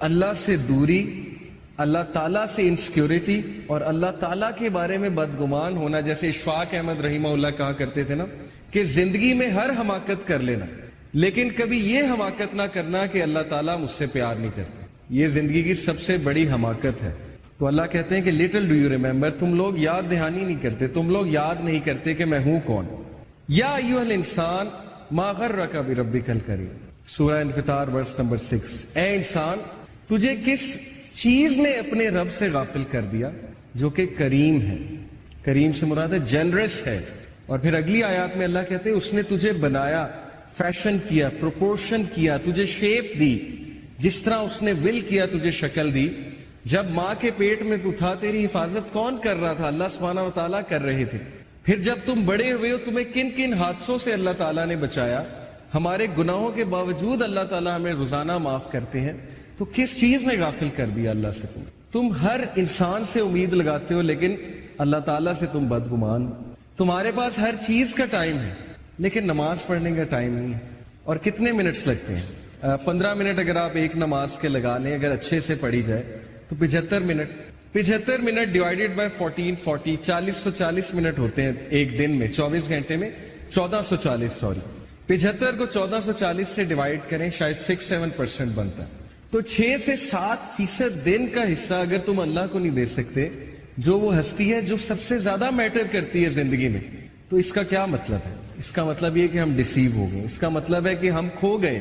اللہ سے دوری، اللہ تعالیٰ سے انسیکیورٹی اور اللہ تعالیٰ کے بارے میں بدگمان ہونا. جیسے اشفاق احمد رحمہ اللہ کہا کرتے تھے نا کہ زندگی میں ہر حماقت کر لینا لیکن کبھی یہ حماقت نہ کرنا کہ اللہ تعالیٰ مجھ سے پیار نہیں کرتے. یہ زندگی کی سب سے بڑی حماقت ہے. تو اللہ کہتے ہیں کہ لٹل ڈو یو ریمبر، تم لوگ یاد دہانی نہیں کرتے، تم لوگ یاد نہیں کرتے کہ میں ہوں کون. یا ایھا الانسان ما غرک بربک الکریم، سورہ انفطار ورس نمبر 6. اے انسان، تجھے کس چیز نے اپنے رب سے غافل کر دیا جو کہ کریم ہے. کریم سے مراد ہے جنرس ہے. اور پھر اگلی آیات میں اللہ کہتے ہیں اس نے تجھے بنایا، فیشن کیا، پروپورشن کیا، تجھے شیپ دی جس طرح اس نے ول کیا تجھے شکل دی. جب ماں کے پیٹ میں تو تھا تیری حفاظت کون کر رہا تھا؟ اللہ سبحانہ و تعالیٰ کر رہے تھے. پھر جب تم بڑے ہوئے ہو تمہیں کن کن حادثوں سے اللہ تعالیٰ نے بچایا. ہمارے گناہوں کے باوجود اللہ تعالیٰ ہمیں روزانہ معاف کرتے ہیں. تو کس چیز نے غافل کر دیا اللہ سے؟ تم ہر انسان سے امید لگاتے ہو لیکن اللہ تعالیٰ سے تم بدگمان. تمہارے پاس ہر چیز کا ٹائم ہے لیکن نماز پڑھنے کا ٹائم نہیں ہے. اور کتنے منٹس لگتے ہیں؟ 15 منٹ اگر آپ ایک نماز کے لگا لیں، اگر اچھے سے پڑھی جائے تو 75 منٹ ڈیوائیڈیڈ بائی 1440 440 منٹ ہوتے ہیں ایک دن میں. 24 گھنٹے میں 1440 75 کو 1440 سے ڈیوائیڈ کریں شاید 6-7% بنتا ہے. تو 6 سے 7% دن کا حصہ اگر تم اللہ کو نہیں دے سکتے جو وہ ہستی ہے جو سب سے زیادہ میٹر کرتی ہے زندگی میں، تو اس کا کیا مطلب ہے؟ اس کا مطلب یہ کہ ہم ڈیسیو ہو گئے. اس کا مطلب ہے کہ ہم کھو گئے.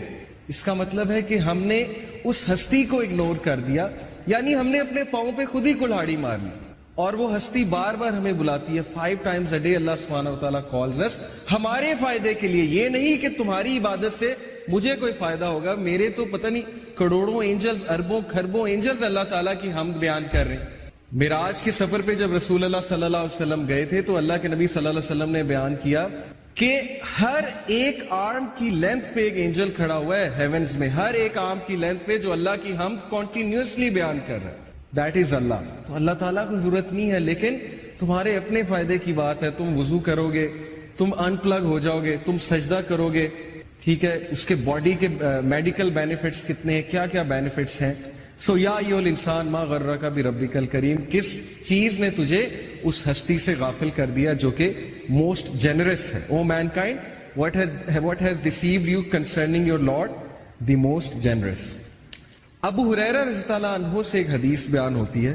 اس کا مطلب ہے کہ ہم نے اس ہستی کو اگنور کر دیا، یعنی ہم نے اپنے پاؤں پہ خود ہی کلہاڑی مار لی. اور وہ ہستی بار بار ہمیں بلاتی ہے 5 times a day. اللہ سبحانہ و تعالیٰ calls us ہمارے فائدے کے لیے. یہ نہیں کہ تمہاری عبادت سے مجھے کوئی فائدہ ہوگا. میرے تو پتہ نہیں کروڑوں اینجلز، اربوں کھربوں اینجلز اللہ تعالیٰ کی حمد بیان کر رہے ہیں. معراج کے سفر پہ جب رسول اللہ صلی اللہ علیہ وسلم گئے تھے تو اللہ کے نبی صلی اللہ علیہ وسلم نے بیان کیا کہ ہر ایک آرم کی لینتھ پہ ایک اینجل کھڑا ہوا ہے ہیونز میں، ہر ایک آرم کی لینتھ پہ جو اللہ کی حمد کنٹینیوسلی بیان کر رہا ہے. دیٹ از اللہ. تو اللہ تعالیٰ کو ضرورت نہیں ہے لیکن تمہارے اپنے فائدے کی بات ہے. تم وضو کرو گے، تم ان پلگ ہو جاؤ گے، تم سجدہ کرو گے، ٹھیک ہے، اس کے باڈی کے میڈیکل بینیفٹس کتنے ہیں، کیا کیا بینیفٹس ہیں. سو یا ایھا الانسان ما غرک بربک الکریم، کس چیز نے تجھے اس ہستی سے غافل کر دیا جو کہ موسٹ جنرس ہے. او main kind what has deceived you concerning your Lord, the most generous. ابو ہریرہ رضی اللہ عنہ سے ایک حدیث بیان ہوتی ہے،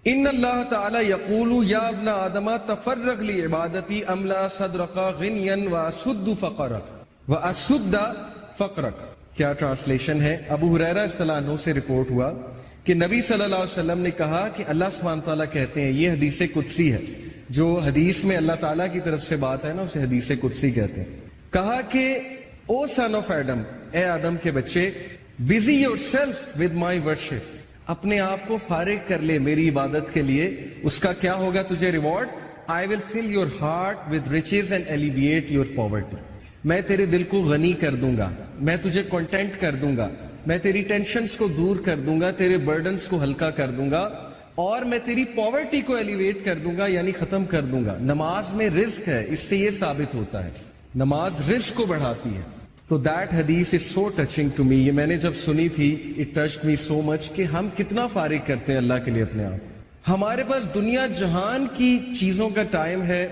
ان اللہ تعالی یقول یا ابن آدم تفرغ لعبادتی املا صدرک غنیا واسد فقرک واسد فقرک. کیا ٹرانسلیشن ہے؟ ابو ہریرہ رضی اللہ عنہ سے رپورٹ ہوا کہ نبی صلی اللہ علیہ وسلم نے کہا کہ اللہ سبحانہ تعالیٰ کہتے ہیں، یہ حدیث قدسی ہے، جو حدیث میں اللہ تعالیٰ کی طرف سے بات ہے نا اسے حدیث قدسی کہتے ہیں. کہا کہ او سن آف ایڈم، اے آدم کے بچے، busy your self with my worship, اپنے آپ کو فارغ کر لے میری عبادت کے لیے. اس کا کیا ہوگا تجھے reward? I will fill your heart with riches and elevate your poverty. میں تیرے دل کو غنی کر دوں گا، میں تجھے کنٹینٹ کر دوں گا، میں تیری ٹینشنز کو دور کر دوں گا، تیرے برڈنز کو ہلکا کر دوں گا، اور میں تیری پاورٹی کو ایلیویٹ کر دوں گا، یعنی ختم کر دوں گا. نماز میں رزق ہے، اس سے یہ ثابت ہوتا ہے نماز رزق کو بڑھاتی ہے. تو دیٹ حدیث از سو ٹچنگ ٹو می. یہ میں نے جب سنی تھی اٹ ٹچڈ می سو مچ کہ ہم کتنا فارغ کرتے ہیں اللہ کے لیے اپنے آپ. ہمارے پاس دنیا جہان کی چیزوں کا ٹائم ہے،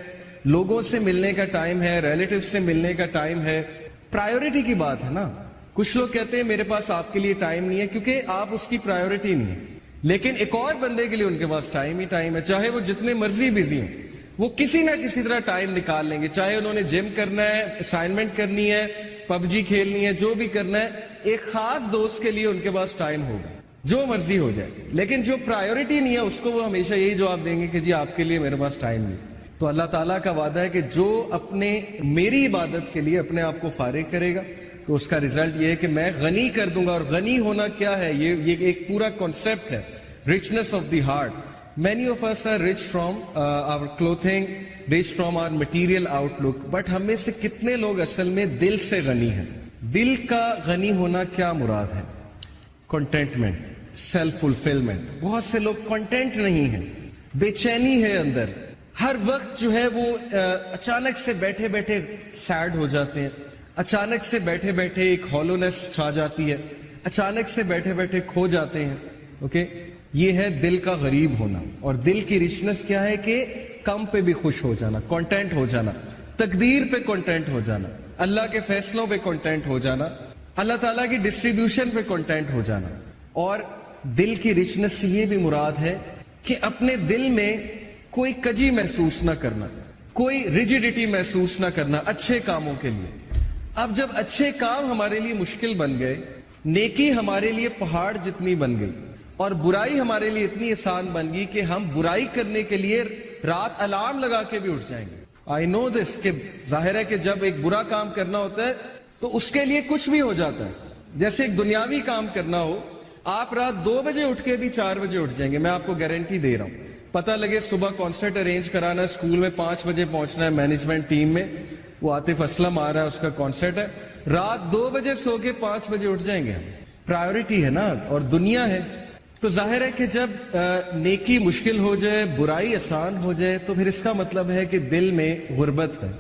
لوگوں سے ملنے کا ٹائم ہے، ریلیٹیو سے ملنے کا ٹائم ہے. پرائیورٹی کی بات ہے نا. کچھ لوگ کہتے ہیں میرے پاس آپ کے لیے ٹائم نہیں ہے کیونکہ آپ اس کی پرائیورٹی نہیں ہے، لیکن ایک اور بندے کے لیے ان کے پاس ٹائم ہی ٹائم ہے. چاہے وہ جتنے مرضی بزی ہوں، وہ کسی نہ کسی طرح ٹائم نکال لیں گے. چاہے انہوں نے جم کرنا ہے، اسائنمنٹ کرنی ہے، PUBG کھیلنی ہے، جو بھی کرنا ہے، ایک خاص دوست کے لیے ان کے پاس ٹائم ہوگا، جو مرضی ہو جائے. لیکن جو پرائیورٹی نہیں ہے اس کو وہ ہمیشہ یہی جواب دیں گے کہ جی آپ کے لیے میرے پاس ٹائم نہیں. تو اللہ تعالیٰ کا وعدہ ہے کہ جو اپنے میری عبادت کے لیے اپنے آپ کو فارغ کرے گا تو اس کا ریزلٹ یہ ہے کہ میں غنی کر دوں گا. اور غنی ہونا کیا ہے؟ یہ ایک پورا کانسیپٹ ہے، richness of the heart. Many of us are rich from our clothing, rich from our material outlook, but ہم میں سے کتنے لوگ اصل میں دل سے غنی ہیں؟ دل کا غنی ہونا کیا مراد ہے؟ Contentment, self fulfilment. بہت سے لوگ کنٹینٹ نہیں ہیں، بے چینی ہے اندر. ہر وقت جو ہے وہ اچانک سے بیٹھے بیٹھے سیڈ ہو جاتے ہیں، اچانک سے بیٹھے بیٹھے ایک ہالونیس چھا جاتی ہے، اچانک سے بیٹھے بیٹھے کھو جاتے ہیں. اوکے, یہ ہے دل کا غریب ہونا. اور دل کی رچنس کیا ہے کہ کم پہ بھی خوش ہو جانا, کانٹینٹ ہو جانا, تقدیر پہ کانٹینٹ ہو جانا, اللہ کے فیصلوں پہ کانٹینٹ ہو جانا, اللہ تعالیٰ کی ڈسٹریبیوشن پہ کانٹینٹ ہو جانا. اور دل کی رچنس سے یہ بھی مراد ہے کہ اپنے دل میں کوئی کجی محسوس نہ کرنا, کوئی ریجیڈیٹی محسوس نہ کرنا اچھے کاموں کے لیے. اب جب اچھے کام ہمارے لیے مشکل بن گئے, نیکی ہمارے لیے پہاڑ جتنی بن گئی, اور برائی ہمارے لیے اتنی آسان بن گئی کہ ہم برائی کرنے کے لیے رات الارم لگا کے بھی اٹھ جائیں گے. آئی نو دس, کہ ظاہر ہے کہ جب ایک برا کام کرنا ہوتا ہے تو اس کے لیے کچھ بھی ہو جاتا ہے. جیسے ایک دنیاوی کام کرنا ہو, آپ رات 2 بجے اٹھ کے بھی 4 بجے اٹھ جائیں گے, میں آپ کو گارنٹی دے رہا ہوں. پتہ لگے صبح کانسرٹ ارینج کرانا ہے, اسکول میں 5 بجے پہنچنا ہے مینجمنٹ ٹیم میں, وہ عاطف اسلم آ رہا ہے, اس کا کانسرٹ ہے, رات 2 بجے سو کے 5 بجے اٹھ جائیں گے. پرائیورٹی ہے نا, اور دنیا ہے. تو ظاہر ہے کہ جب نیکی مشکل ہو جائے, برائی آسان ہو جائے, تو پھر اس کا مطلب ہے کہ دل میں غربت ہے,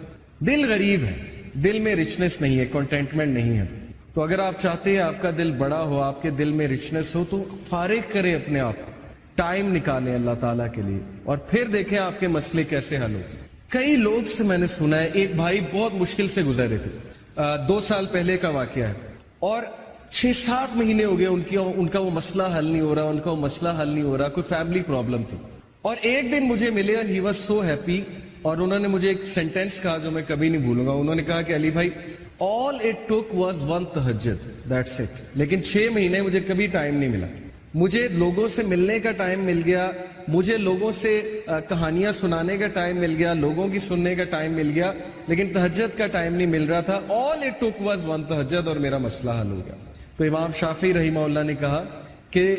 دل غریب ہے, دل میں رچنس نہیں ہے, کنٹینٹمنٹ نہیں ہے. تو اگر آپ چاہتے ہیں آپ کا دل بڑا ہو, آپ کے دل میں رچنس ہو, تو فارغ کریں اپنے آپ کو, ٹائم نکالیں اللہ تعالیٰ کے لیے, اور پھر دیکھیں آپ کے مسئلے کیسے حل ہوتے. کئی لوگ سے میں نے سنا ہے, ایک بھائی بہت مشکل سے گزر رہے تھے, 2 سال پہلے کا واقعہ ہے, اور 6-7 مہینے ہو گئے ان کا وہ مسئلہ حل نہیں ہو رہا, ان کا وہ مسئلہ حل نہیں ہو رہا, کوئی فیملی پرابلم تھی. اور ایک دن مجھے ملے and he was so happy, اور انہوں نے مجھے ایک سینٹینس کہا جو میں کبھی نہیں بھولوں گا. انہوں نے کہا کہ علی بھائی, all it took was 1 تہجد, that's it. لیکن 6 مہینے مجھے کبھی ٹائم نہیں ملا. مجھے لوگوں سے ملنے کا ٹائم مل گیا, مجھے لوگوں سے کہانیاں سنانے کا ٹائم مل گیا, لوگوں کی سننے کا ٹائم مل گیا, لیکن تہجد کا ٹائم نہیں مل رہا تھا. all it took was 1 تہجد, اور میرا مسئلہ حل ہو گیا. تو امام شافعی رحمہ اللہ نے کہا کہ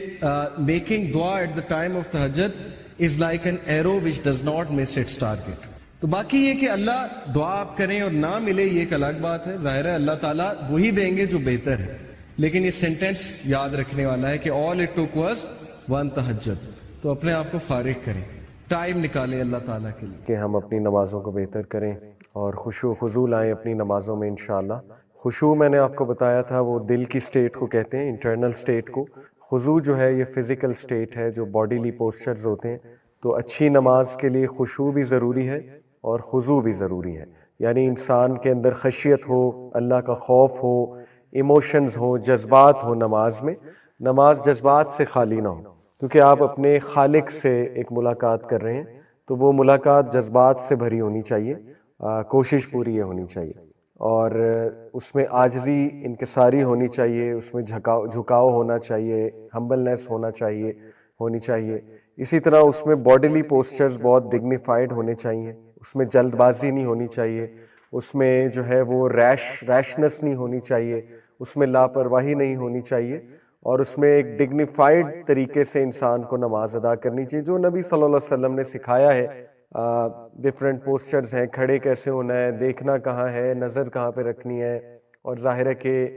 میکنگ دعا ایٹ دا ٹائم آف تہجد is like an arrow which does not miss its target. تو باقی یہ کہ اللہ دعا آپ کریں اور نہ ملے, یہ ایک الگ بات ہے. ظاہر ہے اللہ تعالیٰ وہی دیں گے جو بہتر ہے, لیکن یہ سینٹینس یاد رکھنے والا ہے کہ all it took was 1 تہجد. تو اپنے آپ کو فارغ کریں, ٹائم نکالیں اللہ تعالیٰ کے لیے کہ ہم اپنی نمازوں کو بہتر کریں اور خشوع و خضوع لائیں اپنی نمازوں میں انشاءاللہ. خشوع میں نے آپ کو بتایا تھا وہ دل کی سٹیٹ کو کہتے ہیں, انٹرنل سٹیٹ کو. خضوع جو ہے یہ فزیکل سٹیٹ ہے, جو باڈیلی پوسچرز ہوتے ہیں. تو اچھی نماز کے لیے خشوع بھی ضروری ہے اور خضوع بھی ضروری ہے. یعنی انسان کے اندر خشیت ہو, اللہ کا خوف ہو, ایموشنز ہوں, جذبات ہوں نماز میں. نماز جذبات سے خالی نہ ہو, کیونکہ آپ اپنے خالق سے ایک ملاقات کر رہے ہیں, تو وہ ملاقات جذبات سے بھری ہونی چاہیے. کوشش پوری یہ ہونی چاہیے, اور اس میں عاجزی انکساری ہونی چاہیے, اس میں جھکاؤ ہونا چاہیے, ہمبلنس ہونی چاہیے. اسی طرح اس میں باڈیلی پوسچرز بہت ڈگنیفائڈ ہونے چاہیے, اس میں جلد بازی نہیں ہونی چاہیے, اس میں جو ہے وہ ریشنس نہیں ہونی چاہیے, اس میں لاپرواہی نہیں ہونی چاہیے, اور اس میں ایک ڈگنیفائڈ طریقے سے انسان کو نماز ادا کرنی چاہیے, جو نبی صلی اللہ علیہ وسلم نے سکھایا ہے. ڈفرینٹ پوسچرز ہیں, کھڑے کیسے ہونا ہے, دیکھنا کہاں ہے, نظر کہاں پہ رکھنی ہے, اور ظاہر ہے کہ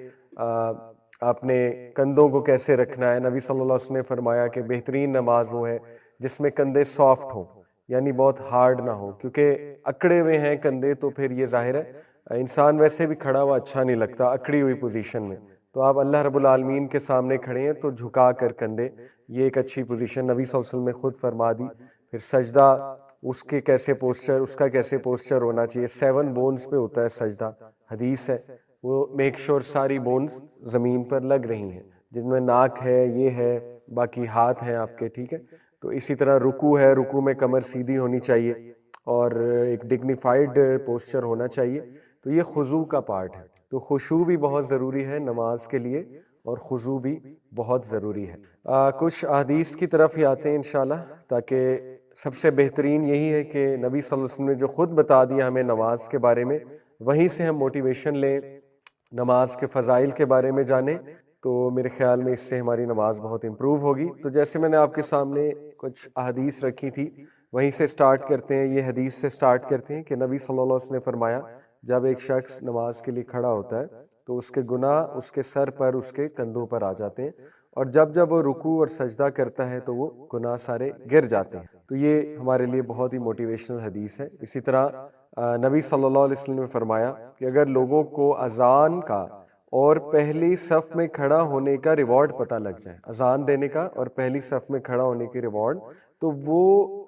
آپ نے کندھوں کو کیسے رکھنا ہے. نبی صلی اللہ علیہ وسلم نے فرمایا کہ بہترین نماز وہ ہے جس میں کندھے سافٹ ہوں, یعنی بہت ہارڈ نہ ہو, کیونکہ اکڑے ہوئے ہیں کندھے تو پھر یہ ظاہر ہے انسان ویسے بھی کھڑا ہوا اچھا نہیں لگتا اکڑی ہوئی پوزیشن میں. تو آپ اللہ رب العالمین کے سامنے کھڑے ہیں تو جھکا کر کندھے, یہ ایک اچھی پوزیشن نبی صلی اللہ علیہ وسلم نے خود فرما دی. پھر سجدہ, اس کا کیسے پوسچر ہونا چاہیے. 7 بونز پہ ہوتا ہے سجدہ, حدیث ہے, وہ میک شور ساری بونز زمین پر لگ رہی ہیں, جن میں ناک ہے, یہ ہے, باقی ہاتھ ہیں آپ کے, ٹھیک ہے. تو اسی طرح رکوع ہے, رکوع میں کمر سیدھی ہونی چاہیے اور ایک ڈگنیفائڈ پوسچر ہونا چاہیے. تو یہ خضوع کا پارٹ ہے. تو خشوع بھی بہت ضروری ہے نماز کے لیے, اور خضوع بھی بہت ضروری ہے. کچھ احادیث کی طرف ہی آتے ہیں انشاءاللہ, تاکہ سب سے بہترین یہی ہے کہ نبی صلی اللہ علیہ وسلم نے جو خود بتا دیا ہمیں نماز کے بارے میں, وہیں سے ہم موٹیویشن لیں, نماز کے فضائل کے بارے میں جانیں, تو میرے خیال میں اس سے ہماری نماز بہت امپروو ہوگی. تو جیسے میں نے آپ کے سامنے کچھ احادیث رکھی تھی, وہیں سے سٹارٹ کرتے ہیں. یہ حدیث سے سٹارٹ کرتے ہیں کہ نبی صلی اللہ علیہ وسلم نے فرمایا, جب ایک شخص نماز کے لیے کھڑا ہوتا ہے تو اس کے گناہ اس کے سر پر, اس کے کندھوں پر آ جاتے ہیں, اور جب وہ رکوع اور سجدہ کرتا ہے تو وہ گناہ سارے گر جاتے ہیں. تو یہ ہمارے لیے بہت ہی موٹیویشنل حدیث ہے. اسی طرح نبی صلی اللہ علیہ وسلم نے فرمایا کہ اگر لوگوں کو اذان کا اور پہلی صف میں کھڑا ہونے کا ریوارڈ پتہ لگ جائے، اذان دینے کا اور پہلی صف میں کھڑا ہونے کے ریوارڈ، تو وہ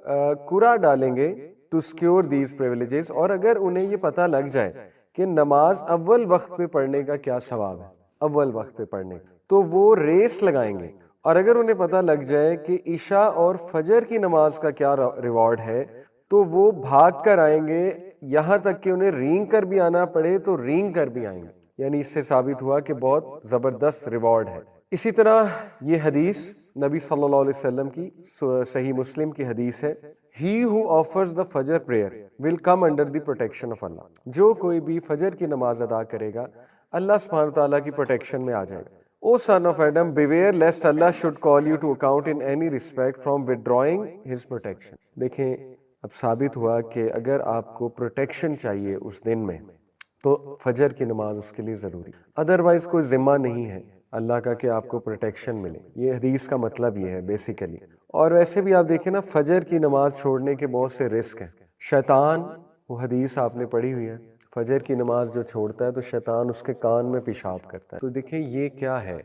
قرعہ ڈالیں گے ٹو سیکیور دیز پریویلیجز. اور اگر انہیں یہ پتہ لگ جائے کہ نماز اول وقت پہ پڑھنے کا کیا ثواب ہے، اول وقت پہ پڑھنے کا، تو وہ ریس لگائیں گے. اور اگر انہیں پتہ لگ جائے کہ عشاء اور فجر کی نماز کا کیا ریوارڈ ہے، تو وہ بھاگ کر آئیں گے، یہاں تک کہ انہیں رینگ کر بھی آنا پڑے تو رینگ کر بھی آئیں گے. یعنی اس سے ثابت ہوا کہ بہت زبردست ریوارڈ ہے. اسی طرح یہ حدیث نبی صلی اللہ علیہ وسلم کی صحیح مسلم کی حدیث ہے، He who offers the Fajr prayer will come under the protection of Allah. جو کوئی بھی فجر کی نماز ادا کرے گا اللہ سبحانہ وتعالیٰ کی پروٹیکشن میں آ جائے گا. O son of Adam, beware lest Allah should call you to account in any respect from withdrawing his protection. دیکھیں اب ثابت ہوا کہ اگر آپ کو پروٹیکشن چاہیے اس دن میں تو فجر کی نماز اس کے لیے ضروری، ادروائز کوئی ذمہ نہیں ہے اللہ کا کہ آپ کو پروٹیکشن ملے. یہ حدیث کا مطلب یہ ہے بیسیکلی. اور ویسے بھی آپ دیکھیں نا، فجر کی نماز چھوڑنے کے بہت سے رسک ہیں. شیطان، وہ حدیث آپ نے پڑھی ہوئی ہے، فجر کی نماز جو چھوڑتا ہے تو شیطان اس کے کان میں پیشاب کرتا ہے. تو دیکھیں یہ کیا ہے،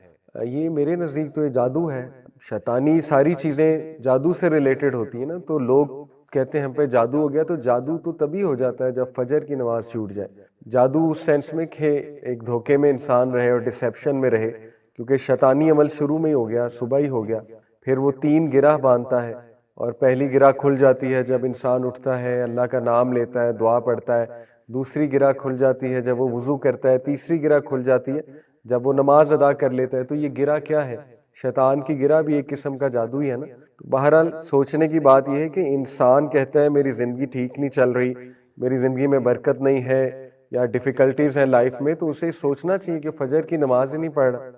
یہ میرے نزدیک تو یہ جادو ہے. شیطانی ساری چیزیں جادو سے ریلیٹڈ ہوتی ہیں نا، تو لوگ کہتے ہیں ہم پہ جادو ہو گیا. تو جادو تو تبھی ہو جاتا ہے جب فجر کی نماز چھوٹ جائے. جادو اس سینس میں کہ ایک دھوکے میں انسان رہے اور ڈسیپشن میں رہے، کیونکہ شیطانی عمل شروع میں ہی ہو گیا، صبح ہی ہو گیا. پھر وہ 3 گرہ باندھتا ہے، اور پہلی گرہ کھل جاتی ہے جب انسان اٹھتا ہے، اللہ کا نام لیتا ہے، دعا پڑھتا ہے. دوسری گرہ کھل جاتی ہے جب وہ وضو کرتا ہے. تیسری گرہ کھل جاتی ہے جب وہ نماز ادا کر لیتا ہے. تو یہ گرہ کیا ہے؟ شیطان کی گرہ بھی ایک قسم کا جادو ہی ہے نا. تو بہرحال سوچنے کی بات یہ ہے کہ انسان کہتا ہے میری زندگی ٹھیک نہیں چل رہی، میری زندگی میں برکت نہیں ہے، یا ڈیفیکلٹیز ہیں لائف میں، تو اسے سوچنا چاہیے کہ فجر کی نماز ہی نہیں پڑھ رہا.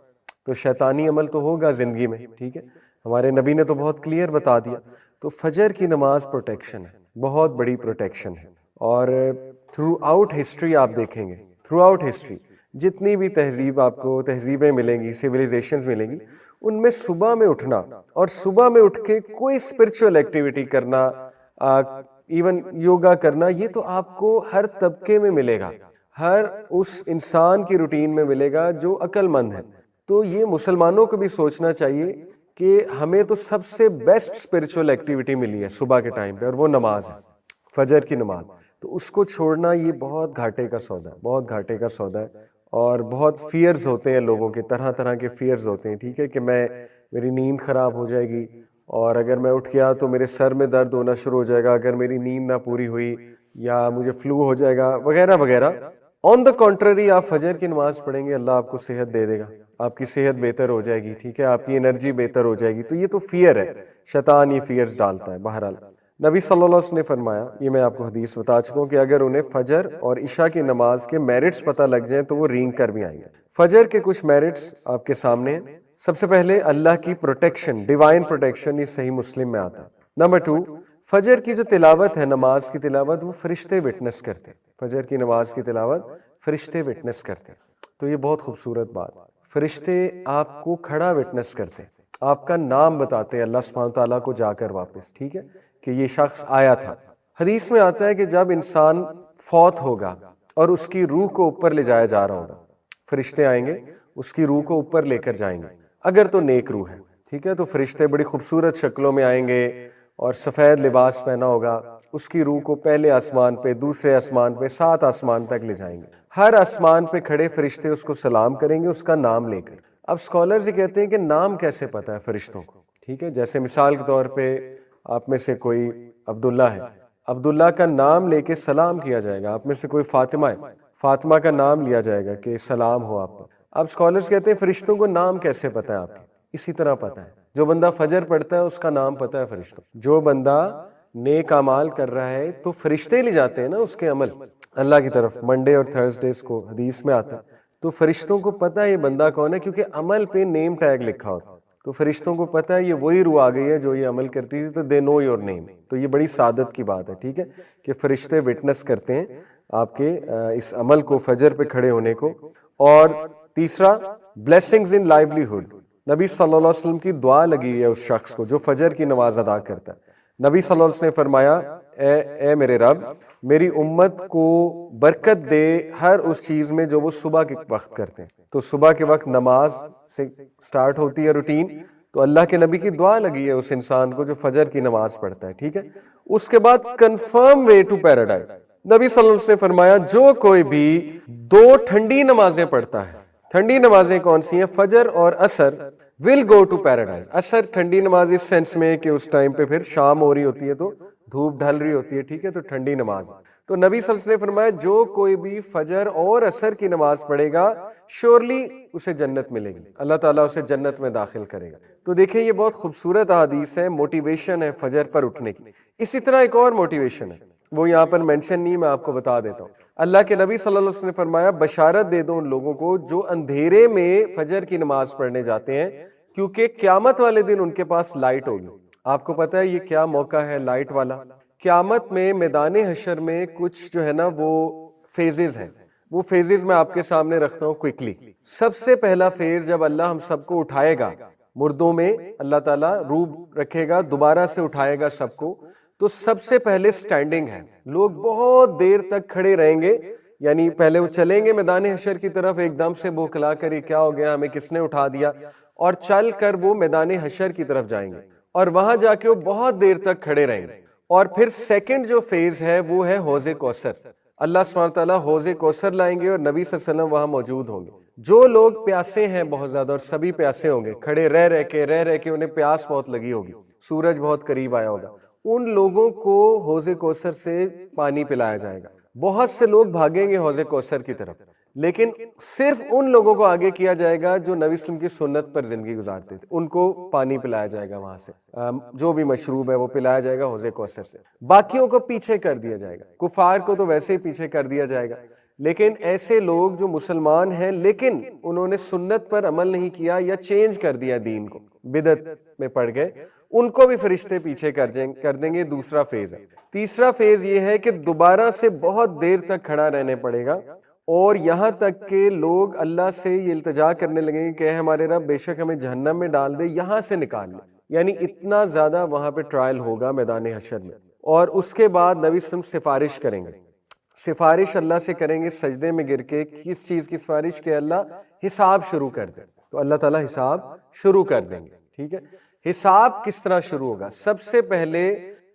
تو شیطانی عمل تو ہوگا زندگی میں، ٹھیک ہے. ہمارے نبی نے تو بہت کلیئر بتا دیا. تو فجر کی نماز پروٹیکشن ہے، بہت بڑی پروٹیکشن ہے. اور تھرو آؤٹ ہسٹری آپ دیکھیں گے، تھرو آؤٹ ہسٹری جتنی بھی تہذیب آپ کو تہذیبیں ملیں گی، سویلائزیشنز ملیں گی، ان میں صبح میں اٹھنا اور صبح میں اٹھ کے کوئی اسپرچول ایکٹیویٹی کرنا، ایون یوگا کرنا، یہ تو آپ کو ہر طبقے میں ملے گا، ہر اس انسان کی روٹین میں ملے گا جو عقل مند ہے. تو یہ مسلمانوں کو بھی سوچنا چاہیے کہ ہمیں تو سب سے بیسٹ اسپرچول ایکٹیویٹی ملی ہے صبح کے ٹائم پہ، اور وہ نماز ہے، فجر کی نماز. تو اس کو چھوڑنا یہ بہت گھاٹے کا سودا ہے، بہت گھاٹے کا سودا ہے. اور بہت فیئرز ہوتے ہیں لوگوں کے، طرح طرح کے فیئرز ہوتے ہیں، ٹھیک ہے، کہ میری نیند خراب ہو جائے گی، اور اگر میں اٹھ گیا تو میرے سر میں درد ہونا شروع ہو جائے گا اگر میری نیند نہ پوری ہوئی، یا مجھے فلو ہو جائے گا وغیرہ وغیرہ. آن دا کنٹرری آپ فجر کی نماز پڑھیں گے، اللہ آپ کو صحت دے دے گا، آپ کی صحت بہتر ہو جائے گی، ٹھیک ہے، آپ کی انرجی بہتر ہو جائے گی. تو یہ تو فیئر ہے، شیطان یہ فیئرز ڈالتا ہے. بہرحال نبی صلی اللہ علیہ وسلم نے فرمایا، یہ میں آپ کو حدیث بتا چکا ہوں، کہ اگر انہیں فجر اور عشاء کی نماز کے میرٹس پتہ لگ جائیں تو وہ رینگ کر بھی آئیں گے. فجر کے کچھ میرٹس آپ کے سامنے ہیں. سب سے پہلے اللہ کی پروٹیکشن، ڈیوائن پروٹیکشن، یہ صحیح مسلم میں آتا ہے. نمبر 2، فجر کی جو تلاوت ہے، نماز کی تلاوت، وہ فرشتے وٹنس کرتے ہیں. فجر کی نماز کی تلاوت فرشتے وٹنس کرتے ہیں. تو یہ بہت خوبصورت بات، فرشتے آپ کو کھڑا وٹنس کرتے ہیں، آپ کا نام بتاتے ہیں اللہ سبحانہ تعالیٰ کو جا کر واپس، ٹھیک ہے، کہ یہ شخص آیا تھا. حدیث میں آتا ہے کہ جب انسان فوت ہوگا اور اس کی روح کو اوپر لے جایا جا رہا ہوگا، فرشتے آئیں گے اس کی روح کو اوپر لے کر جائیں گے، اگر تو نیک روح ہے، ٹھیک ہے. تو فرشتے بڑی خوبصورت شکلوں میں آئیں گے اور سفید لباس پہنا ہوگا، اس کی روح کو پہلے آسمان پہ، دوسرے آسمان پہ، 7 آسمان تک لے جائیں گے. ہر آسمان پہ کھڑے فرشتے اس کو سلام کریں گے اس کا نام لے کر. اب اسکالرز یہ کہتے ہیں کہ نام کیسے پتہ ہے فرشتوں کو، ٹھیک ہے. جیسے مثال کے طور پہ آپ میں سے کوئی عبداللہ ہے، عبداللہ کا نام لے کے سلام کیا جائے گا. آپ میں سے کوئی فاطمہ ہے، فاطمہ کا نام لیا جائے گا کہ سلام ہو آپ پر. اب اسکالرز کہتے ہیں فرشتوں کو نام کیسے پتہ ہے آپ کو؟ اسی طرح پتہ ہے، جو بندہ فجر پڑھتا ہے اس کا نام پتہ ہے فرشتوں. جو بندہ نیک اعمال کر رہا ہے تو فرشتے لے جاتے ہیں نا اس کے عمل اللہ کی طرف، منڈے اور تھرسڈیز کو حدیث میں آتا ہے. تو فرشتوں کو پتہ ہے یہ بندہ کون ہے، کیونکہ عمل پہ نیم ٹیگ لکھا ہوتا ہے. تو فرشتوں کو پتہ ہے یہ وہی روح آ گئی ہے جو یہ عمل کرتی تھی، تو دے نو یور نیم. تو یہ بڑی سعادت کی بات ہے، ٹھیک ہے، کہ فرشتے وٹنس کرتے ہیں آپ کے اس عمل کو، فجر پہ کھڑے ہونے کو. اور تیسرا، بلیسنگز ان لائیولیہڈ. نبی صلی اللہ علیہ وسلم کی دعا لگی ہے اس شخص کو جو فجر کی نماز ادا کرتا ہے. نبی صلی اللہ علیہ وسلم نے فرمایا اے میرے رب میری امت کو برکت دے ہر اس چیز میں جو وہ صبح کے وقت کرتے ہیں. تو صبح کے وقت نماز سے سٹارٹ ہوتی ہے روٹین. تو اللہ کے نبی کی دعا لگی ہے اس انسان کو جو فجر کی نماز پڑھتا ہے. ٹھیک ہے. اس کے بعد کنفرم وے ٹو پیراڈائز. نبی صلی اللہ علیہ وسلم نے فرمایا جو کوئی بھی 2 ٹھنڈی نمازیں پڑھتا ہے. ٹھنڈی نمازیں کون سی ہیں؟ فجر اور عصر. ول گو ٹو پیراڈائز. عصر ٹھنڈی نماز اس سینس میں کہ اس ٹائم پہ پھر شام ہو رہی ہوتی ہے تو دھوپ ڈھل رہی ہوتی ہے. ٹھیک ہے. تو ٹھنڈی نماز. تو نبی صلی اللہ علیہ وسلم نے فرمایا جو کوئی بھی فجر اور عصر کی نماز پڑھے گا شیورلی اسے جنت ملے گی. اللہ تعالیٰ اسے جنت میں داخل کرے گا. تو دیکھیں یہ بہت خوبصورت احادیث ہے. موٹیویشن ہے فجر پر اٹھنے کی. اسی طرح ایک اور موٹیویشن ہے, وہ یہاں پر مینشن نہیں, میں آپ کو بتا دیتا ہوں. اللہ کے نبی صلی اللہ علیہ وسلم نے فرمایا بشارت دے دو ان لوگوں کو جو اندھیرے میں فجر کی نماز پڑھنے جاتے ہیں, کیونکہ قیامت والے دن ان کے پاس لائٹ ہوگی. آپ کو پتا ہے یہ کیا موقع ہے لائٹ والا؟ قیامت میں میدان حشر میں کچھ جو ہے نا وہ فیزز ہیں. وہ فیزز میں آپ کے سامنے رکھتا ہوں کوئکلی. سب سے پہلا فیز جب اللہ ہم سب کو اٹھائے گا, مردوں میں اللہ تعالیٰ روح رکھے گا, دوبارہ سے اٹھائے گا سب کو, تو سب سے پہلے سٹینڈنگ ہے. لوگ بہت دیر تک کھڑے رہیں گے. یعنی پہلے وہ چلیں گے میدان حشر کی طرف, ایک دم سے بوکھلا کر یہ کیا ہو گیا, ہمیں کس نے اٹھا دیا, اور چل کر وہ میدان حشر کی طرف جائیں گے, اور وہاں جا کے وہ بہت دیر تک کھڑے رہیں گے. اور پھر سیکنڈ جو فیز ہے وہ ہے حوض کوثر. اللہ سبحانہ تعالیٰ حوض کوثر لائیں گے اور نبی صلی اللہ علیہ وسلم وہاں موجود ہوں گے. جو لوگ پیاسے ہیں بہت زیادہ, اور سبھی پیاسے ہوں گے, کھڑے رہ کے انہیں پیاس بہت لگی ہوگی, سورج بہت قریب آیا ہوگا, ان لوگوں کو حوض کوثر سے پانی پلایا جائے گا. بہت سے لوگ بھاگیں گے حوض کوثر کی طرف, لیکن صرف ان لوگوں کو آگے کیا جائے گا جو نبی صلی اللہ علیہ وسلم کی سنت پر زندگی گزارتے تھے. ان کو پانی پلایا جائے گا وہاں سے, جو بھی مشروب ہے وہ پلایا جائے گا حوض کوثر سے. باقیوں کو پیچھے کر دیا جائے گا. کفار کو تو ویسے ہی پیچھے کر دیا جائے گا, لیکن ایسے لوگ جو مسلمان ہیں لیکن انہوں نے سنت پر عمل نہیں کیا یا چینج کر دیا دین کو, بدعت میں پڑ گئے, ان کو بھی فرشتے پیچھے کر دیں گے. دوسرا فیز ہے. تیسرا فیز یہ ہے کہ دوبارہ سے بہت دیر تک کھڑا رہنے پڑے گا, اور یہاں تک کہ لوگ اللہ سے یہ التجا کرنے لگیں گے کہ ہمارے رب بے شک ہمیں جہنم میں ڈال دے, یہاں سے نکال لے. یعنی اتنا زیادہ وہاں پہ ٹرائل ہوگا میدان حشر میں. اور اس کے بعد نبی صلی اللہ علیہ وسلم سفارش کریں گے. سفارش اللہ سے کریں گے سجدے میں گر کے. کس چیز کی سفارش؟ کہ اللہ حساب شروع کر دے. تو اللہ تعالیٰ حساب شروع کر دیں گے. ٹھیک ہے. حساب کس طرح شروع ہوگا؟ سب سے پہلے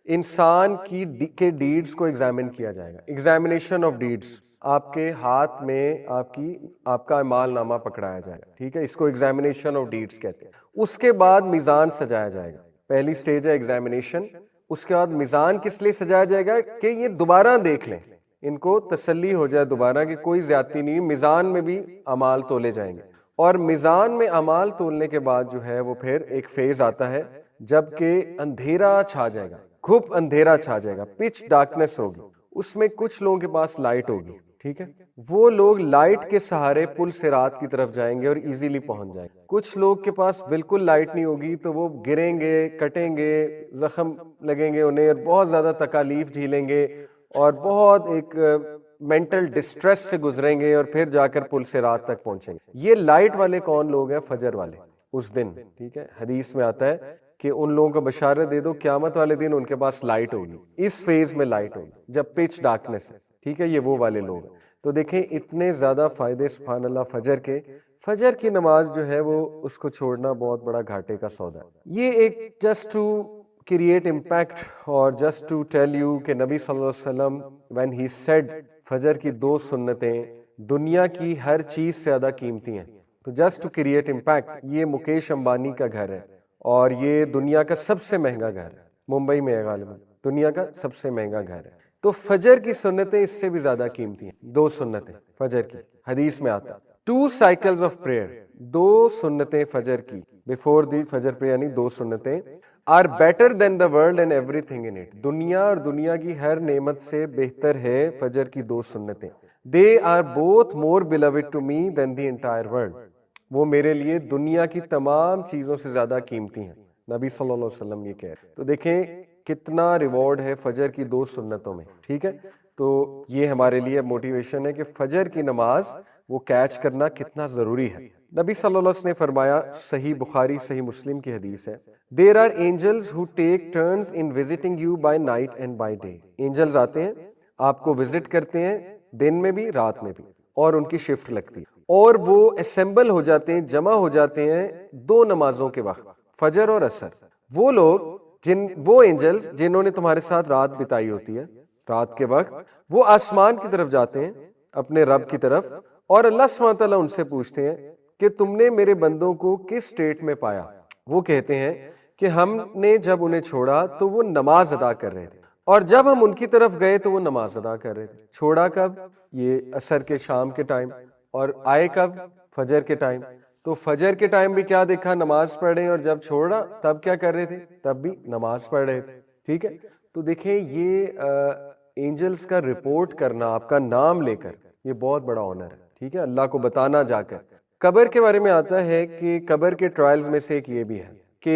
انسان کے ڈیڈز کو ایگزامن کیا جائے گا. Examination of deeds. آپ کے ہاتھ میں آپ کا اعمال نامہ پکڑایا جائے گا. ٹھیک ہے. اس کو ایگزامینیشن آف ڈیڈز کہتے ہیں. اس کے بعد میزان سجایا جائے گا. پہلی سٹیج ہے ایگزامینیشن. اس کے بعد میزان کس لیے سجایا جائے گا؟ کہ یہ دوبارہ دیکھ لیں, ان کو تسلی ہو جائے دوبارہ کہ کوئی زیادتی نہیں. میزان میں بھی اعمال تولے جائیں گے, اور میزان میں اعمال تولنے کے بعد جو ہے وہ پھر ایک فیز آتا ہے جب کہ اندھیرا چھا جائے گا, گھپ اندھیرا چھا جائے گا, پچ ڈارکنیس ہوگی. اس میں کچھ لوگوں کے پاس لائٹ ہوگی. ٹھیک ہے. وہ لوگ لائٹ کے سہارے پل صراط کی طرف جائیں گے اور ایزیلی پہنچ جائیں گے. کچھ لوگ کے پاس بالکل لائٹ نہیں ہوگی تو وہ گریں گے, کٹیں گے, زخم لگیں گے انہیں, اور بہت زیادہ تکالیف جھیلیں گے, اور بہت ایک مینٹل ڈسٹریس سے گزریں گے, اور پھر جا کر پل صراط تک پہنچیں گے. یہ لائٹ والے کون لوگ ہیں؟ فجر والے اس دن. ٹھیک ہے. حدیث میں آتا ہے کہ ان لوگوں کو بشارت دے دو قیامت والے دن ان کے پاس لائٹ ہوگی. اس فیز میں لائٹ ہوگی جب پچ ڈارکنیس ہے. ٹھیک ہے. یہ وہ والے لوگ ہیں. تو دیکھیں اتنے زیادہ فائدے سبحان اللہ فجر کے. فجر کی نماز جو ہے وہ اس کو چھوڑنا بہت بڑا گھاٹے کا سودا ہے. یہ ایک جسٹ ٹو کریٹ امپیکٹ, اور جسٹ ٹو ٹیل یو کہ نبی صلی اللہ علیہ وسلم when he said فجر کی 2 سنتیں دنیا کی ہر چیز سے زیادہ قیمتی ہیں. تو جسٹ ٹو کریٹ امپیکٹ, یہ مکیش امبانی کا گھر ہے, اور یہ دنیا کا سب سے مہنگا گھر ہے. ممبئی میں ہے غالباً, دنیا کا سب سے مہنگا گھر ہے. تو فجر کی سنتیں اس سے بھی زیادہ قیمتی ہیں. 2 سنتیں فجر کی, حدیث میں آتا 2 cycles of prayer, 2 سنتیں فجر کی before the فجر prayer, یعنی 2 سنتیں are better than the world and everything in it. دنیا اور دنیا کی ہر نعمت سے بہتر ہے فجر کی 2 سنتیں. They are both more beloved to me than the entire world. وہ میرے لیے دنیا کی تمام چیزوں سے زیادہ قیمتی ہیں. نبی صلی اللہ علیہ وسلم یہ کہہ رہے. تو دیکھیں کتنا ریوارڈ ہے فجر کی 2 سنتوں میں. ٹھیک ہے. تو یہ ہمارے لیے موٹیویشن ہے کہ فجر کی نماز وہ کیچ کرنا کتنا ضروری ہے. نبی صلی اللہ علیہ وسلم نے فرمایا، صحیح بخاری صحیح مسلم کی حدیث ہے، there are angels who take turns in visiting you by night and by day. Angels آتے ہیں آپ کو وزٹ کرتے ہیں دن میں بھی رات میں بھی، اور ان کی شفٹ لگتی ہے، اور وہ اسمبل ہو جاتے ہیں، جمع ہو جاتے ہیں دو نمازوں کے وقت، فجر اور عصر. وہ لوگ وہ اینجلز جنہوں نے تمہارے ساتھ رات بتائی ہوتی ہے، رات کے وقت وہ آسمان کی طرف جاتے ہیں اپنے رب کی طرف، اور اللہ سبحانہ تعالیٰ ان سے پوچھتے ہیں کہ تم نے میرے بندوں کو کس سٹیٹ میں پایا. وہ کہتے ہیں کہ ہم نے جب انہیں چھوڑا تو وہ نماز ادا کر رہے تھے، اور جب ہم ان کی طرف گئے تو وہ نماز ادا کر رہے تھے. چھوڑا کب؟ یہ عصر کے شام کے ٹائم، اور آئے کب؟ فجر کے ٹائم. تو فجر کے ٹائم بھی کیا دیکھا؟ نماز پڑھ رہے ہیں، اور جب چھوڑا تب کیا کر رہے تھے؟ تب بھی نماز پڑھ رہے تھے. ٹھیک ہے، تو دیکھیں یہ اینجلز کا رپورٹ کرنا آپ کا نام لے کر، یہ بہت بڑا آنر ہے. ٹھیک ہے، اللہ کو بتانا جا کر. قبر کے بارے میں آتا ہے کہ قبر کے ٹرائلز میں سے ایک یہ بھی ہے کہ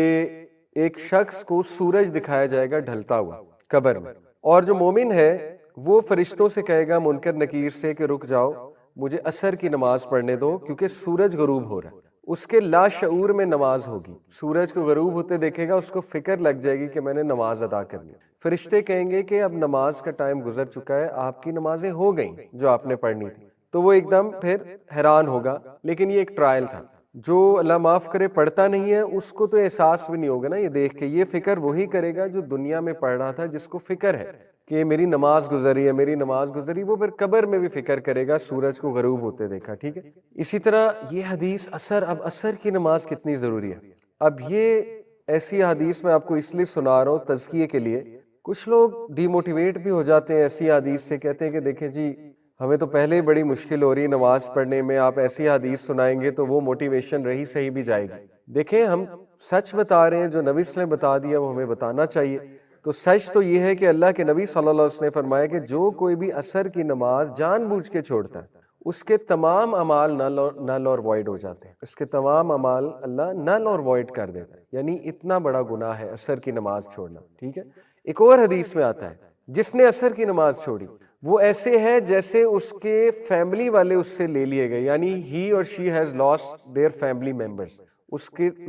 ایک شخص کو سورج دکھایا جائے گا ڈھلتا ہوا قبر میں، اور جو مومن ہے وہ فرشتوں سے کہے گا منکر نکیر سے کہ رک جاؤ، مجھے عصر کی نماز پڑھنے دو کیونکہ سورج غروب ہو رہا ہے. اس کے لا شعور میں نماز ہوگی، سورج کو غروب ہوتے دیکھے گا، اس کو فکر لگ جائے گی کہ میں نے نماز ادا کرنی. فرشتے کہیں گے کہ اب نماز کا ٹائم گزر چکا ہے، آپ کی نمازیں ہو گئیں جو آپ نے پڑھنی تھی. تو وہ ایک دم پھر حیران ہوگا. لیکن یہ ایک ٹرائل تھا. جو اللہ معاف کرے پڑھتا نہیں ہے اس کو تو احساس بھی نہیں ہوگا نا یہ دیکھ کے. یہ فکر وہی کرے گا جو دنیا میں پڑھ رہا تھا، جس کو فکر ہے کہ میری نماز گزری ہے، میری نماز گزری. وہ پھر قبر میں بھی فکر کرے گا سورج کو غروب ہوتے دیکھا. ٹھیک ہے، اسی طرح یہ حدیث اب عصر کی نماز کتنی ضروری ہے. اب یہ ایسی حدیث میں آپ کو اس لیے سنا رہا ہوں تزکیے کے لیے. کچھ لوگ ڈی موٹیویٹ بھی ہو جاتے ہیں ایسی حدیث سے، کہتے ہیں کہ دیکھیں جی ہمیں تو پہلے ہی بڑی مشکل ہو رہی ہے نماز پڑھنے میں، آپ ایسی حدیث سنائیں گے تو وہ موٹیویشن رہی صحیح بھی جائے گی. دیکھیں ہم سچ بتا رہے ہیں، جو نبی صلی اللہ علیہ وسلم نے بتا دیا وہ ہمیں بتانا چاہیے. تو سچ تو یہ ہے کہ اللہ کے نبی صلی اللہ علیہ وسلم نے فرمایا کہ جو کوئی بھی عصر کی نماز جان بوجھ کے چھوڑتا ہے اس کے تمام اعمال نل اور وائڈ ہو جاتے ہیں. اس کے تمام اعمال اللہ نل اور وائڈ کر دیتا ہے. یعنی اتنا بڑا گناہ ہے عصر کی نماز چھوڑنا. ٹھیک ہے، ایک اور حدیث میں آتا ہے جس نے عصر کی نماز چھوڑی وہ ایسے ہے جیسے اس کے فیملی والے اس سے لے لیے گئے. یعنی ہی اور she has lost their family members, اس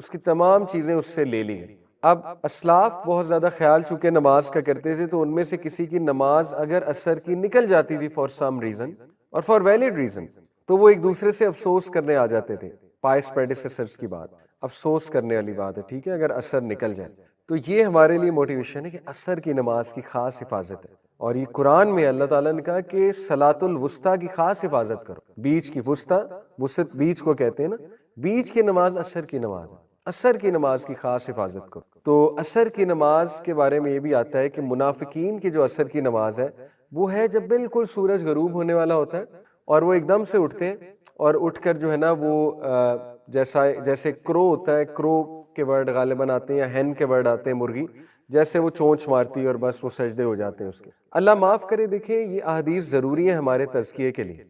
کی تمام چیزیں اس سے لے لی گئی. اب اسلاف بہت زیادہ خیال چونکہ نماز کا کرتے تھے، تو ان میں سے کسی کی نماز اگر عصر کی نکل جاتی تھی فار سم ریزن اور فار ویلڈ ریزن، تو وہ ایک دوسرے سے افسوس کرنے آ جاتے تھے. پائس پریڈیسیسرز کی بات، افسوس کرنے والی بات ہے. ٹھیک ہے، اگر عصر نکل جائے تو یہ ہمارے لیے موٹیویشن ہے کہ عصر کی نماز کی خاص حفاظت ہے. اور یہ قرآن میں اللہ تعالیٰ نے کہا کہ صلاۃ الوسطیٰ کی خاص حفاظت کرو. بیچ کی وسط بیچ کو کہتے ہیں نا، بیچ کی نماز عصر کی نماز ہے، عصر کی نماز کی خاص حفاظت کرو. تو عصر کی نماز کے بارے میں یہ بھی آتا ہے کہ منافقین کی جو عصر کی نماز ہے وہ ہے جب بالکل سورج غروب ہونے والا ہوتا ہے اور وہ ایک دم سے اٹھتے ہیں، اور اٹھ کر جو ہے نا وہ جیسے کرو ہوتا ہے، کرو کے ورڈ غالباً آتے ہیں یا ہین کے ورڈ آتے ہیں مرغی، جیسے وہ چونچ مارتی ہے اور بس وہ سجدے ہو جاتے ہیں اس کے. اللہ معاف کرے. دیکھیں یہ احادیث ضروری ہے ہمارے تزکیے کے لیے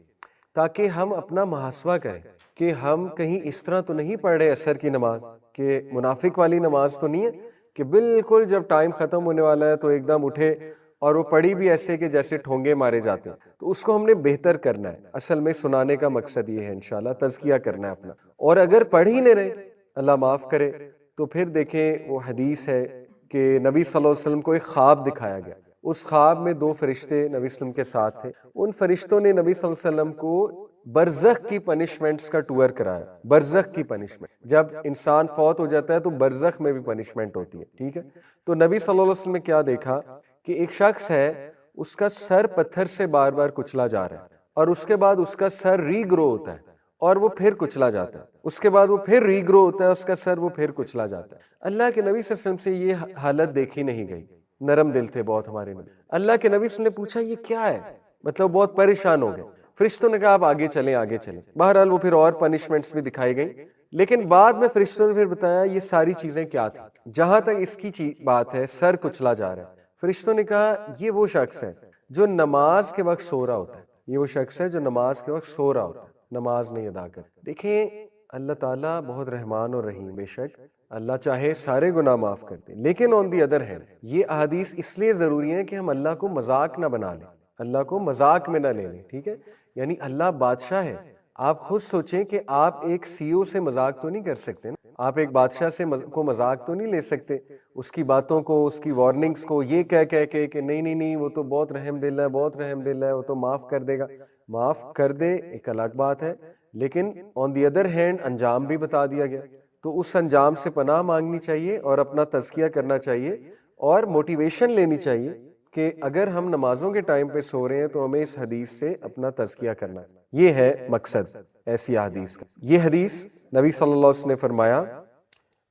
تاکہ ہم اپنا محاسبہ کریں کہ ہم کہیں اس طرح تو نہیں پڑھ رہے عصر کی نماز کہ منافق والی نماز تو نہیں ہے کہ بالکل جب ٹائم ختم ہونے والا ہے تو ایک دم اٹھے اور وہ پڑھی بھی ایسے کہ جیسے ٹھونگے مارے جاتے ہیں. تو اس کو ہم نے بہتر کرنا ہے. اصل میں سنانے کا مقصد یہ ہے انشاءاللہ تزکیہ کرنا ہے اپنا. اور اگر پڑھ ہی نہیں رہے اللہ معاف کرے تو پھر دیکھیں وہ حدیث ہے کہ نبی صلی اللہ علیہ وسلم کو ایک خواب دکھایا گیا. اس خواب میں 2 فرشتے نبی صلی اللہ علیہ وسلم کے ساتھ تھے. ان فرشتوں نے نبی صلی اللہ علیہ وسلم کو برزخ کی پنشمنٹس کا ٹور کرایا. برزخ کی پنشمنٹ، جب انسان فوت ہو جاتا ہے تو برزخ میں بھی پنشمنٹ ہوتی ہے. ٹھیک ہے، تو نبی صلی اللہ علیہ وسلم نے کیا دیکھا کہ ایک شخص ہے اس کا سر پتھر سے بار بار کچلا جا رہا ہے، اور اس کے بعد اس کا سر ری گرو ہوتا ہے اور وہ پھر کچلا جاتا ہے. اس کے بعد وہ پھر ری گرو ہوتا ہے، اس کا سر وہ پھر کچلا جاتا ہے. اللہ کے نبی صلی اللہ علیہ وسلم سے یہ حالت دیکھی نہیں گئی. نرم دل تھے بہت ہمارے نبی. اللہ کے نبی صلی اللہ علیہ وسلم نے پوچھا یہ کیا ہے، مطلب بہت پریشان ہو گئے. فرشتوں نے کہا آپ آگے چلیں آگے چلیں. بہرحال وہ پھر اور پنشمنٹس بھی دکھائی گئیں، لیکن بعد میں فرشتوں نے پھر بتایا یہ ساری چیزیں کیا تھیں. جہاں تک اس کی بات ہے سر کچلا جا رہا ہے، فرشتوں نے کہا یہ وہ شخص ہے جو نماز کے وقت سو رہا ہوتا ہے. یہ وہ شخص ہے جو نماز کے وقت سو رہا ہوتا ہے، نماز نہیں ادا کر. دیکھیں اللہ تعالیٰ بہت رحمان اور رحیم، بے شک اللہ چاہے سارے گناہ معاف کر دے، لیکن آن دی ادر ہینڈ یہ احادیث اس لیے ضروری ہیں کہ ہم اللہ کو مذاق نہ بنا لیں، اللہ کو مذاق میں نہ لے لیں. ٹھیک ہے، یعنی اللہ بادشاہ ہے، آپ خود سوچیں کہ آپ ایک سی او سے مذاق تو نہیں کر سکتے نا، آپ ایک بادشاہ سے کو مذاق تو نہیں لے سکتے، اس کی باتوں کو، اس کی وارننگز کو یہ کہہ کہ نہیں نہیں نہیں وہ تو بہت رحم دل ہے، بہت رحم دل ہے، وہ تو معاف کر دے گا۔ معاف کر دے ایک الگ بات ہے، لیکن آن دی ادر ہینڈ انجام بھی بتا دیا گیا، تو اس انجام سے پناہ مانگنی چاہیے اور اپنا تزکیہ کرنا چاہیے اور موٹیویشن لینی چاہیے کہ اگر ہم نمازوں کے ٹائم پہ سو رہے ہیں تو ہمیں اس حدیث سے اپنا تزکیہ کرنا ہے۔ یہ ہے مقصد ایسی حدیث کا۔ یہ حدیث نبی صلی اللہ علیہ وسلم نے فرمایا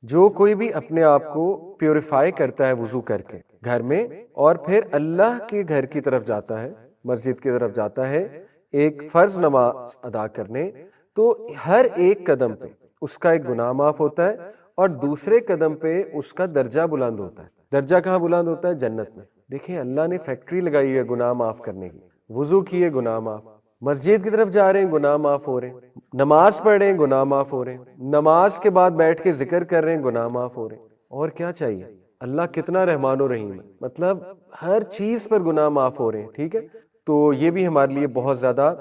جو کوئی بھی اپنے آپ کو پیوریفائی کرتا ہے وضو کر کے گھر میں اور پھر اللہ کے گھر کی طرف جاتا ہے، مسجد کی طرف جاتا ہے ایک فرض نماز ادا کرنے، تو ہر ایک قدم پہ اس کا ایک گناہ معاف ہوتا ہے اور دوسرے قدم پہ اس کا درجہ بلند ہوتا ہے۔ درجہ کہاں بلند ہوتا ہے؟ جنت میں۔ دیکھیں اللہ نے فیکٹری لگائی ہے گناہ معاف کرنے کی، وضو کیے گناہ معاف، مسجد کی طرف جا رہے ہیں گناہ معاف ہو رہے ہیں، نماز پڑھ رہے ہیں گناہ معاف ہو رہے ہیں، نماز کے بعد بیٹھ کے ذکر کر رہے ہیں گناہ معاف ہو رہے ہیں، اور کیا چاہیے؟ اللہ کتنا رحمان و رحیم ہے، مطلب ہر چیز پر گناہ معاف ہو رہے ہیں، ٹھیک ہے؟ تو یہ بھی ہمارے لیے بہت زیادہ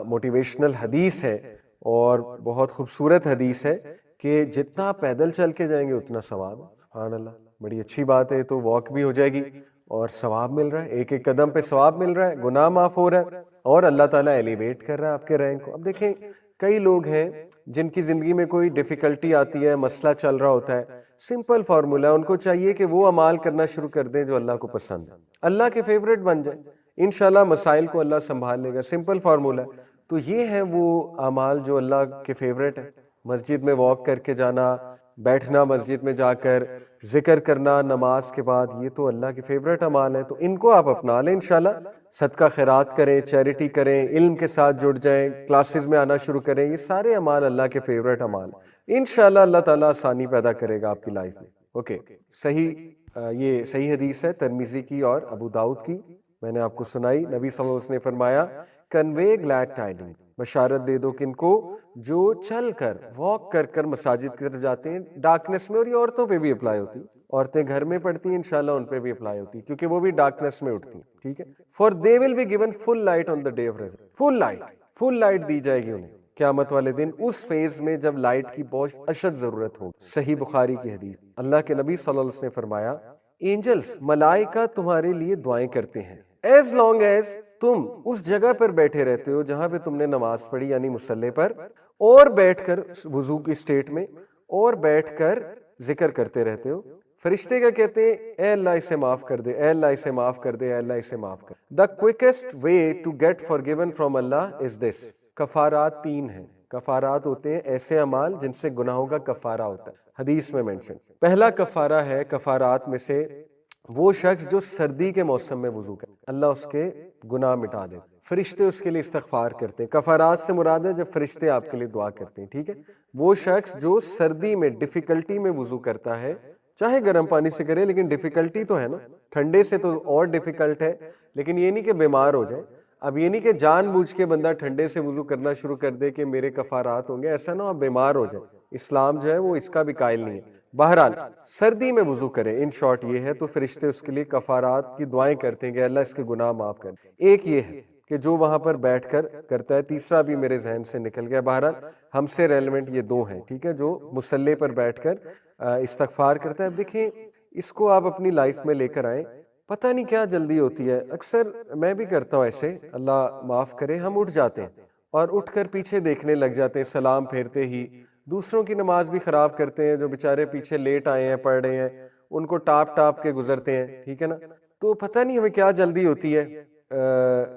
موٹیویشنل حدیث ہے اور بہت خوبصورت حدیث ہے کہ جتنا پیدل چل کے جائیں گے اتنا ثواب ہے۔ سبحان اللہ، بڑی اچھی بات ہے، تو واک بھی ہو جائے گی اور ثواب مل رہا ہے، ایک ایک قدم پہ ثواب مل رہا ہے، گناہ معاف ہو رہا ہے اور اللہ تعالیٰ ایلیویٹ کر رہا ہے آپ کے رینک کو۔ اب دیکھیں کئی لوگ ہیں جن کی زندگی میں کوئی ڈیفیکلٹی آتی ہے، مسئلہ چل رہا ہوتا ہے، سمپل فارمولا ہے، ان کو چاہیے کہ وہ اعمال کرنا شروع کر دیں جو اللہ کو پسند ہے، اللہ کے فیورٹ بن جائیں، انشاءاللہ مسائل کو اللہ سنبھال لے گا، سمپل فارمولا ہے۔ تو یہ ہیں وہ اعمال جو اللہ کے فیورٹ ہیں، مسجد میں واک کر کے جانا، بیٹھنا مسجد میں جا کر، ذکر کرنا نماز کے بعد، یہ تو اللہ کے فیورٹ اعمال ہیں، تو ان کو آپ اپنا لیں انشاءاللہ، صدقہ خیرات کریں، چیریٹی کریں، علم کے ساتھ جڑ جائیں، کلاسز میں آنا شروع کریں، یہ سارے اعمال اللہ کے فیورٹ اعمال ہیں، انشاءاللہ اللہ تعالیٰ آسانی پیدا کرے گا آپ کی لائف میں۔ اوکے، یہ صحیح حدیث ہے ترمذی کی اور ابو داؤد کی، میں نے آپ کو سنائی۔ نبی صلی اللہ علیہ وسلم نے فرمایا کنوے گلیڈ ٹائڈنگ، بشارت دے دو کن کو؟ جو چل کر واک کر کر مساجد کی طرف جاتے ہیں ڈارکنیس میں، اور یہ عورتوں پہ بھی اپلائی ہوتی، عورتیں گھر میں پڑھتی ہیں انشاءاللہ ان پہ بھی اپلائی ہوتی کیونکہ وہ بھی ڈارکنیس میں اٹھتی ہیں، ٹھیک ہے؟ For they will be given full light on the day of resurrection, full light دی جائے گی انہیں قیامت والے دن، اس فیز میں جب لائٹ کی بہت اشد ضرورت ہوگی۔ صحیح بخاری کی حدیث، اللہ کے نبی صلی اللہ علیہ وسلم نے فرمایا اینجلز، ملائکہ تمہارے لیے دعائیں کرتے ہیں ایز لانگ ایز تم اس جگہ پر بیٹھے رہتے ہو جہاں پہ تم نے نماز پڑھی، یعنی مصلی پر، اور بیٹھ کر وضو کی اسٹیٹ میں اور بیٹھ کر ذکر کرتے رہتے ہو۔ فرشتے کیا کہتے ہیں؟ اے اللہ اسے معاف کر دے، اے اللہ اسے معاف کر دے، اے اللہ اسے معاف کر دے۔ دا quickest way to get فارگیون from اللہ از دس، کفارات 3 ہیں، کفارات ہوتے ہیں ایسے اعمال جن سے گناہوں کا کفارہ ہوتا ہے، حدیث میں مینشن۔ پہلا کفارہ ہے کفارات میں سے وہ شخص جو سردی کے موسم میں وضو کرے، اللہ اس کے گناہ مٹا دے، فرشتے اس کے لیے استغفار کرتے ہیں۔ کفارات سے مراد ہے جب فرشتے آپ کے لیے دعا کرتے ہیں، ٹھیک ہے؟ وہ شخص جو سردی میں ڈیفیکلٹی میں وضو کرتا ہے، چاہے گرم پانی سے کرے لیکن ڈیفیکلٹی تو ہے نا، ٹھنڈے سے تو اور ڈیفیکلٹ ہے، لیکن یہ نہیں کہ بیمار ہو جائے۔ اب یہ نہیں کہ جان بوجھ کے بندہ ٹھنڈے سے وضو کرنا شروع کر دے کہ میرے کفارات ہوں گے، ایسا نہ ہو آپ بیمار ہو جائے، اسلام جو ہے وہ اس کا بھی قائل نہیں ہے۔ بہرحال سردی میں وضو کرے، ان شارٹ یہ ہے، تو فرشتے اس کے لیے کفارات کی دعائیں کرتے ہیں کہ اللہ اس کے گناہ معاف کر۔ ایک یہ ہے کہ جو وہاں پر بیٹھ کر کرتا ہے، تیسرا بھی میرے ذہن سے نکل گیا، بہرحال ہم سے ریلیونٹ یہ 2 ہیں، ٹھیک ہے؟ جو مصلی پر بیٹھ کر استغفار کرتا ہے۔ اب دیکھیں اس کو آپ اپنی لائف میں لے کر آئیں، پتہ نہیں کیا جلدی ہوتی ہے، اکثر میں بھی کرتا ہوں ایسے، اللہ معاف کرے، ہم اٹھ جاتے ہیں اور اٹھ کر پیچھے دیکھنے لگ جاتے ہیں، سلام پھیرتے ہی دوسروں کی نماز بھی خراب کرتے ہیں، جو بیچارے پیچھے لیٹ آئے ہیں پڑھ رہے ہیں ان کو ٹاپ کے گزرتے ہیں، ٹھیک ہے نا؟ تو پتہ نہیں ہمیں کیا جلدی ہوتی ہے۔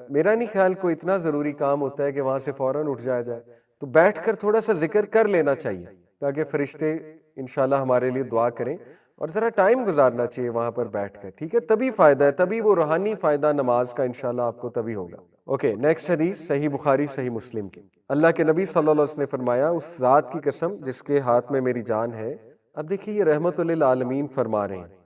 میرا نہیں خیال کوئی اتنا ضروری کام ہوتا ہے کہ وہاں سے فوراً اٹھ جایا جائے، تو بیٹھ کر تھوڑا سا ذکر کر لینا چاہیے تاکہ فرشتے انشاءاللہ ہمارے لیے دعا کریں، اور ذرا ٹائم گزارنا چاہیے وہاں پر بیٹھ کر، ٹھیک ہے؟ تبھی فائدہ ہے، تبھی وہ روحانی فائدہ نماز کا انشاءاللہ آپ کو تبھی ہوگا۔ اوکے، نیکسٹ حدیث صحیح بخاری صحیح مسلم کی، اللہ کے نبی صلی اللہ علیہ وسلم نے فرمایا اس ذات کی قسم جس کے ہاتھ میں میری جان ہے۔ اب دیکھیے یہ رحمت للعالمین فرما رہے ہیں،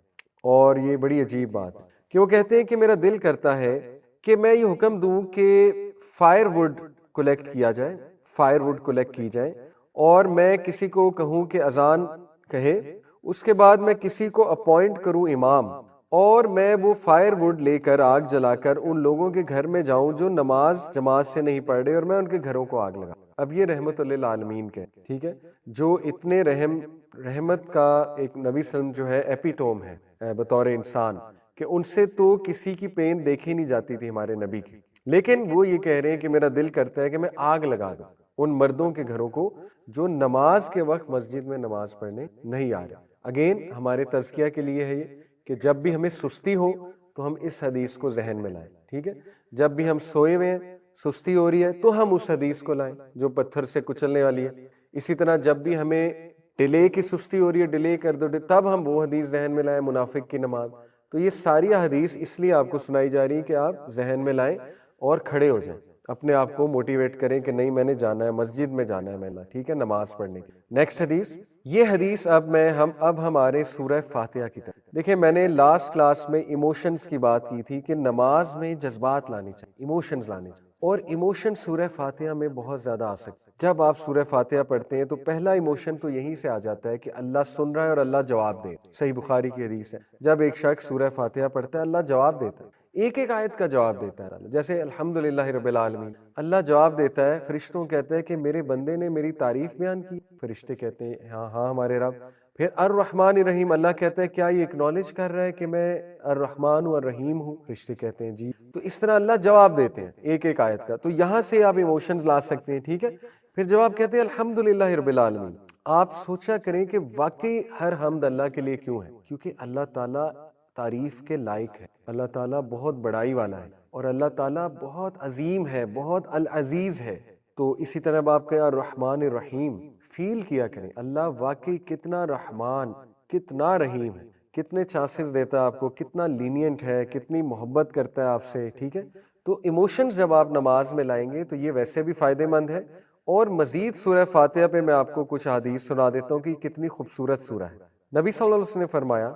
اور یہ بڑی عجیب بات ہے کہ وہ کہتے ہیں کہ میرا دل کرتا ہے کہ میں یہ حکم دوں کہ فائر وڈ کلیکٹ کیا جائے، فائر وڈ کلیکٹ کی جائے، اور میں کسی کو کہوں کہ اذان کہے، اس کے بعد میں کسی کو اپوائنٹ کروں امام، اور میں وہ فائر وڈ لے کر آگ جلا کر ان لوگوں کے گھر میں جاؤں جو نماز جماعت سے نہیں پڑھ رہے، اور میں ان کے گھروں کو آگ لگا۔ اب یہ رحمت للعالمین کے، ٹھیک ہے، جو اتنے رحمت کا ایک نبی صلی اللہ علیہ وسلم جو ہے ایپیٹوم ہے بطور انسان، کہ ان سے تو کسی کی پین دیکھی نہیں جاتی تھی ہمارے نبی کی، لیکن وہ یہ کہہ رہے ہیں کہ میرا دل کرتا ہے کہ میں آگ لگا دوں ان مردوں کے گھروں کو جو نماز کے وقت مسجد میں نماز پڑھنے نہیں آ رہے۔ اگین ہمارے تزکیہ کے لیے ہے یہ کہ جب بھی ہمیں سستی ہو تو ہم اس حدیث کو ذہن میں لائیں، ٹھیک ہے، جب بھی ہم سوئے ہوئے ہیں سستی ہو رہی ہے تو ہم اس حدیث کو لائیں جو پتھر سے کچلنے والی ہے۔ اسی طرح جب بھی ہمیں ڈیلے کی سستی ہو رہی ہے، ڈیلے کر دو، تب ہم وہ حدیث ذہن میں لائیں، منافق کی نماز۔ تو یہ ساری حدیث اس لیے آپ کو سنائی جا رہی ہے کہ آپ ذہن میں لائیں اور کھڑے ہو جائیں، اپنے آپ کو موٹیویٹ کریں کہ نہیں میں نے جانا ہے، مسجد میں جانا ہے میں نے، ٹھیک ہے، نماز پڑھنے کی۔ نیکسٹ حدیث، یہ حدیث اب ہمارے سورہ فاتحہ کی طرف دیکھیں، میں نے لاسٹ کلاس میں ایموشنز کی بات کی تھی کہ نماز میں جذبات لانی چاہیے، ایموشنز لانے چاہیے، اور ایموشن سورہ فاتحہ میں بہت زیادہ آ سکتے ہیں۔ جب آپ سورہ فاتحہ پڑھتے ہیں تو پہلا ایموشن تو یہیں سے آ جاتا ہے کہ اللہ سن رہا ہے اور اللہ جواب دے، صحیح بخاری کی حدیث ہے، جب ایک شخص سورہ فاتحہ پڑھتا ہے اللہ جواب دیتا ہے، ایک ایک آیت کا جواب دیتا ہے، جیسے الحمدللہ رب العالمین، اللہ جواب دیتا ہے، فرشتوں کہتے ہیں کہ میرے بندے نے میری تعریف بیان کی، فرشتے کہتے ہیں ہاں ہاں ہمارے رب۔ پھر الرحمن الرحیم، اللہ کہتا ہے کیا یہ اکنالج کر رہا ہے کہ میں الرحمن والرحیم ہوں، فرشتے کہتے ہیں جی۔ تو اس طرح اللہ جواب دیتے ہیں ایک ایک آیت کا، تو یہاں سے آپ ایموشنز لا سکتے ہیں، ٹھیک ہے۔ پھر جب آپ کہتے ہیں الحمدللہ رب العالمین، آپ سوچا کریں کہ واقعی ہر حمد اللہ کے لیے کیوں ہے، کیونکہ اللہ تعالیٰ تعریف کے لائق ہے، اللہ تعالیٰ بہت بڑائی والا ہے، اور اللہ تعالیٰ بہت عظیم ہے، بہت العزیز ہے۔ تو اسی طرح آپ کہیں الرحمن الرحیم، فیل کیا کریں اللہ واقعی کتنا رحمان، کتنا رحیم ہے، کتنے چانسز دیتا ہے آپ کو، کتنا لینینٹ ہے، کتنی محبت کرتا ہے آپ سے، ٹھیک ہے۔ تو ایموشنز جب آپ نماز میں لائیں گے تو یہ ویسے بھی فائدہ مند ہے، اور مزید سورہ فاتحہ پہ میں آپ کو کچھ حدیث سنا دیتا ہوں کہ کتنی خوبصورت سورہ ہے۔ نبی صلی اللہ علیہ وسلم نے فرمایا،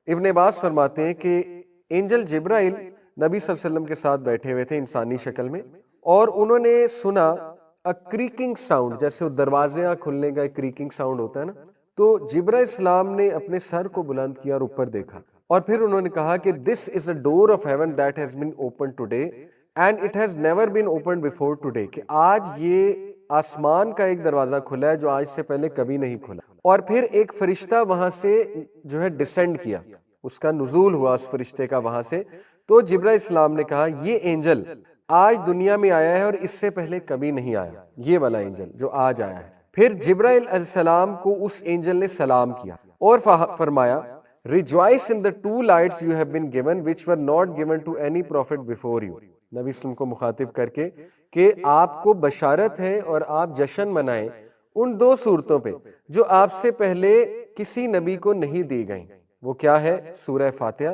ابن عباس فرماتے ہیں کہ اینجل جبرائیل نبی صلی اللہ علیہ وسلم کے ساتھ بیٹھے ہوئے تھے انسانی شکل میں، اور انہوں نے سنا کریکنگ ساؤنڈ، جیسے دروازے کھلنے کا ایک کریکنگ ساؤنڈ ہوتا ہے نا، تو جبرائیل السلام نے اپنے سر کو بلند کیا اور اوپر دیکھا، اور پھر انہوں نے کہا کہ this is a door of heaven that has been open today and it has never been open before today, کہ آج یہ آسمان کا ایک دروازہ کھلا ہے جو آج سے پہلے کبھی نہیں کھلا۔ اور پھر ایک فرشتہ وہاں سے جو ہے ڈسینڈ کیا، اس کا نزول ہوا اس فرشتے کا وہاں سے، تو جبرائیل السلام نے کہا یہ اینجل آج دنیا میں آیا ہے اور اس سے پہلے کبھی نہیں آیا، یہ والا اینجل جو آج آیا ہے۔ پھر جبرائیل علیہ السلام کو اس اینجل نے سلام کیا اور فرمایا Rejoice in the two lights you have been given which were not given to any prophet before you، نبی صلی اللہ علیہ وسلم کو مخاطب کر کے کہ آپ کو بشارت ہے اور آپ جشن منائیں ان دو صورتوں پہ جو آپ سے پہلے کسی نبی کو نہیں دی گئیں۔ وہ کیا ہے؟ سورہ فاتحہ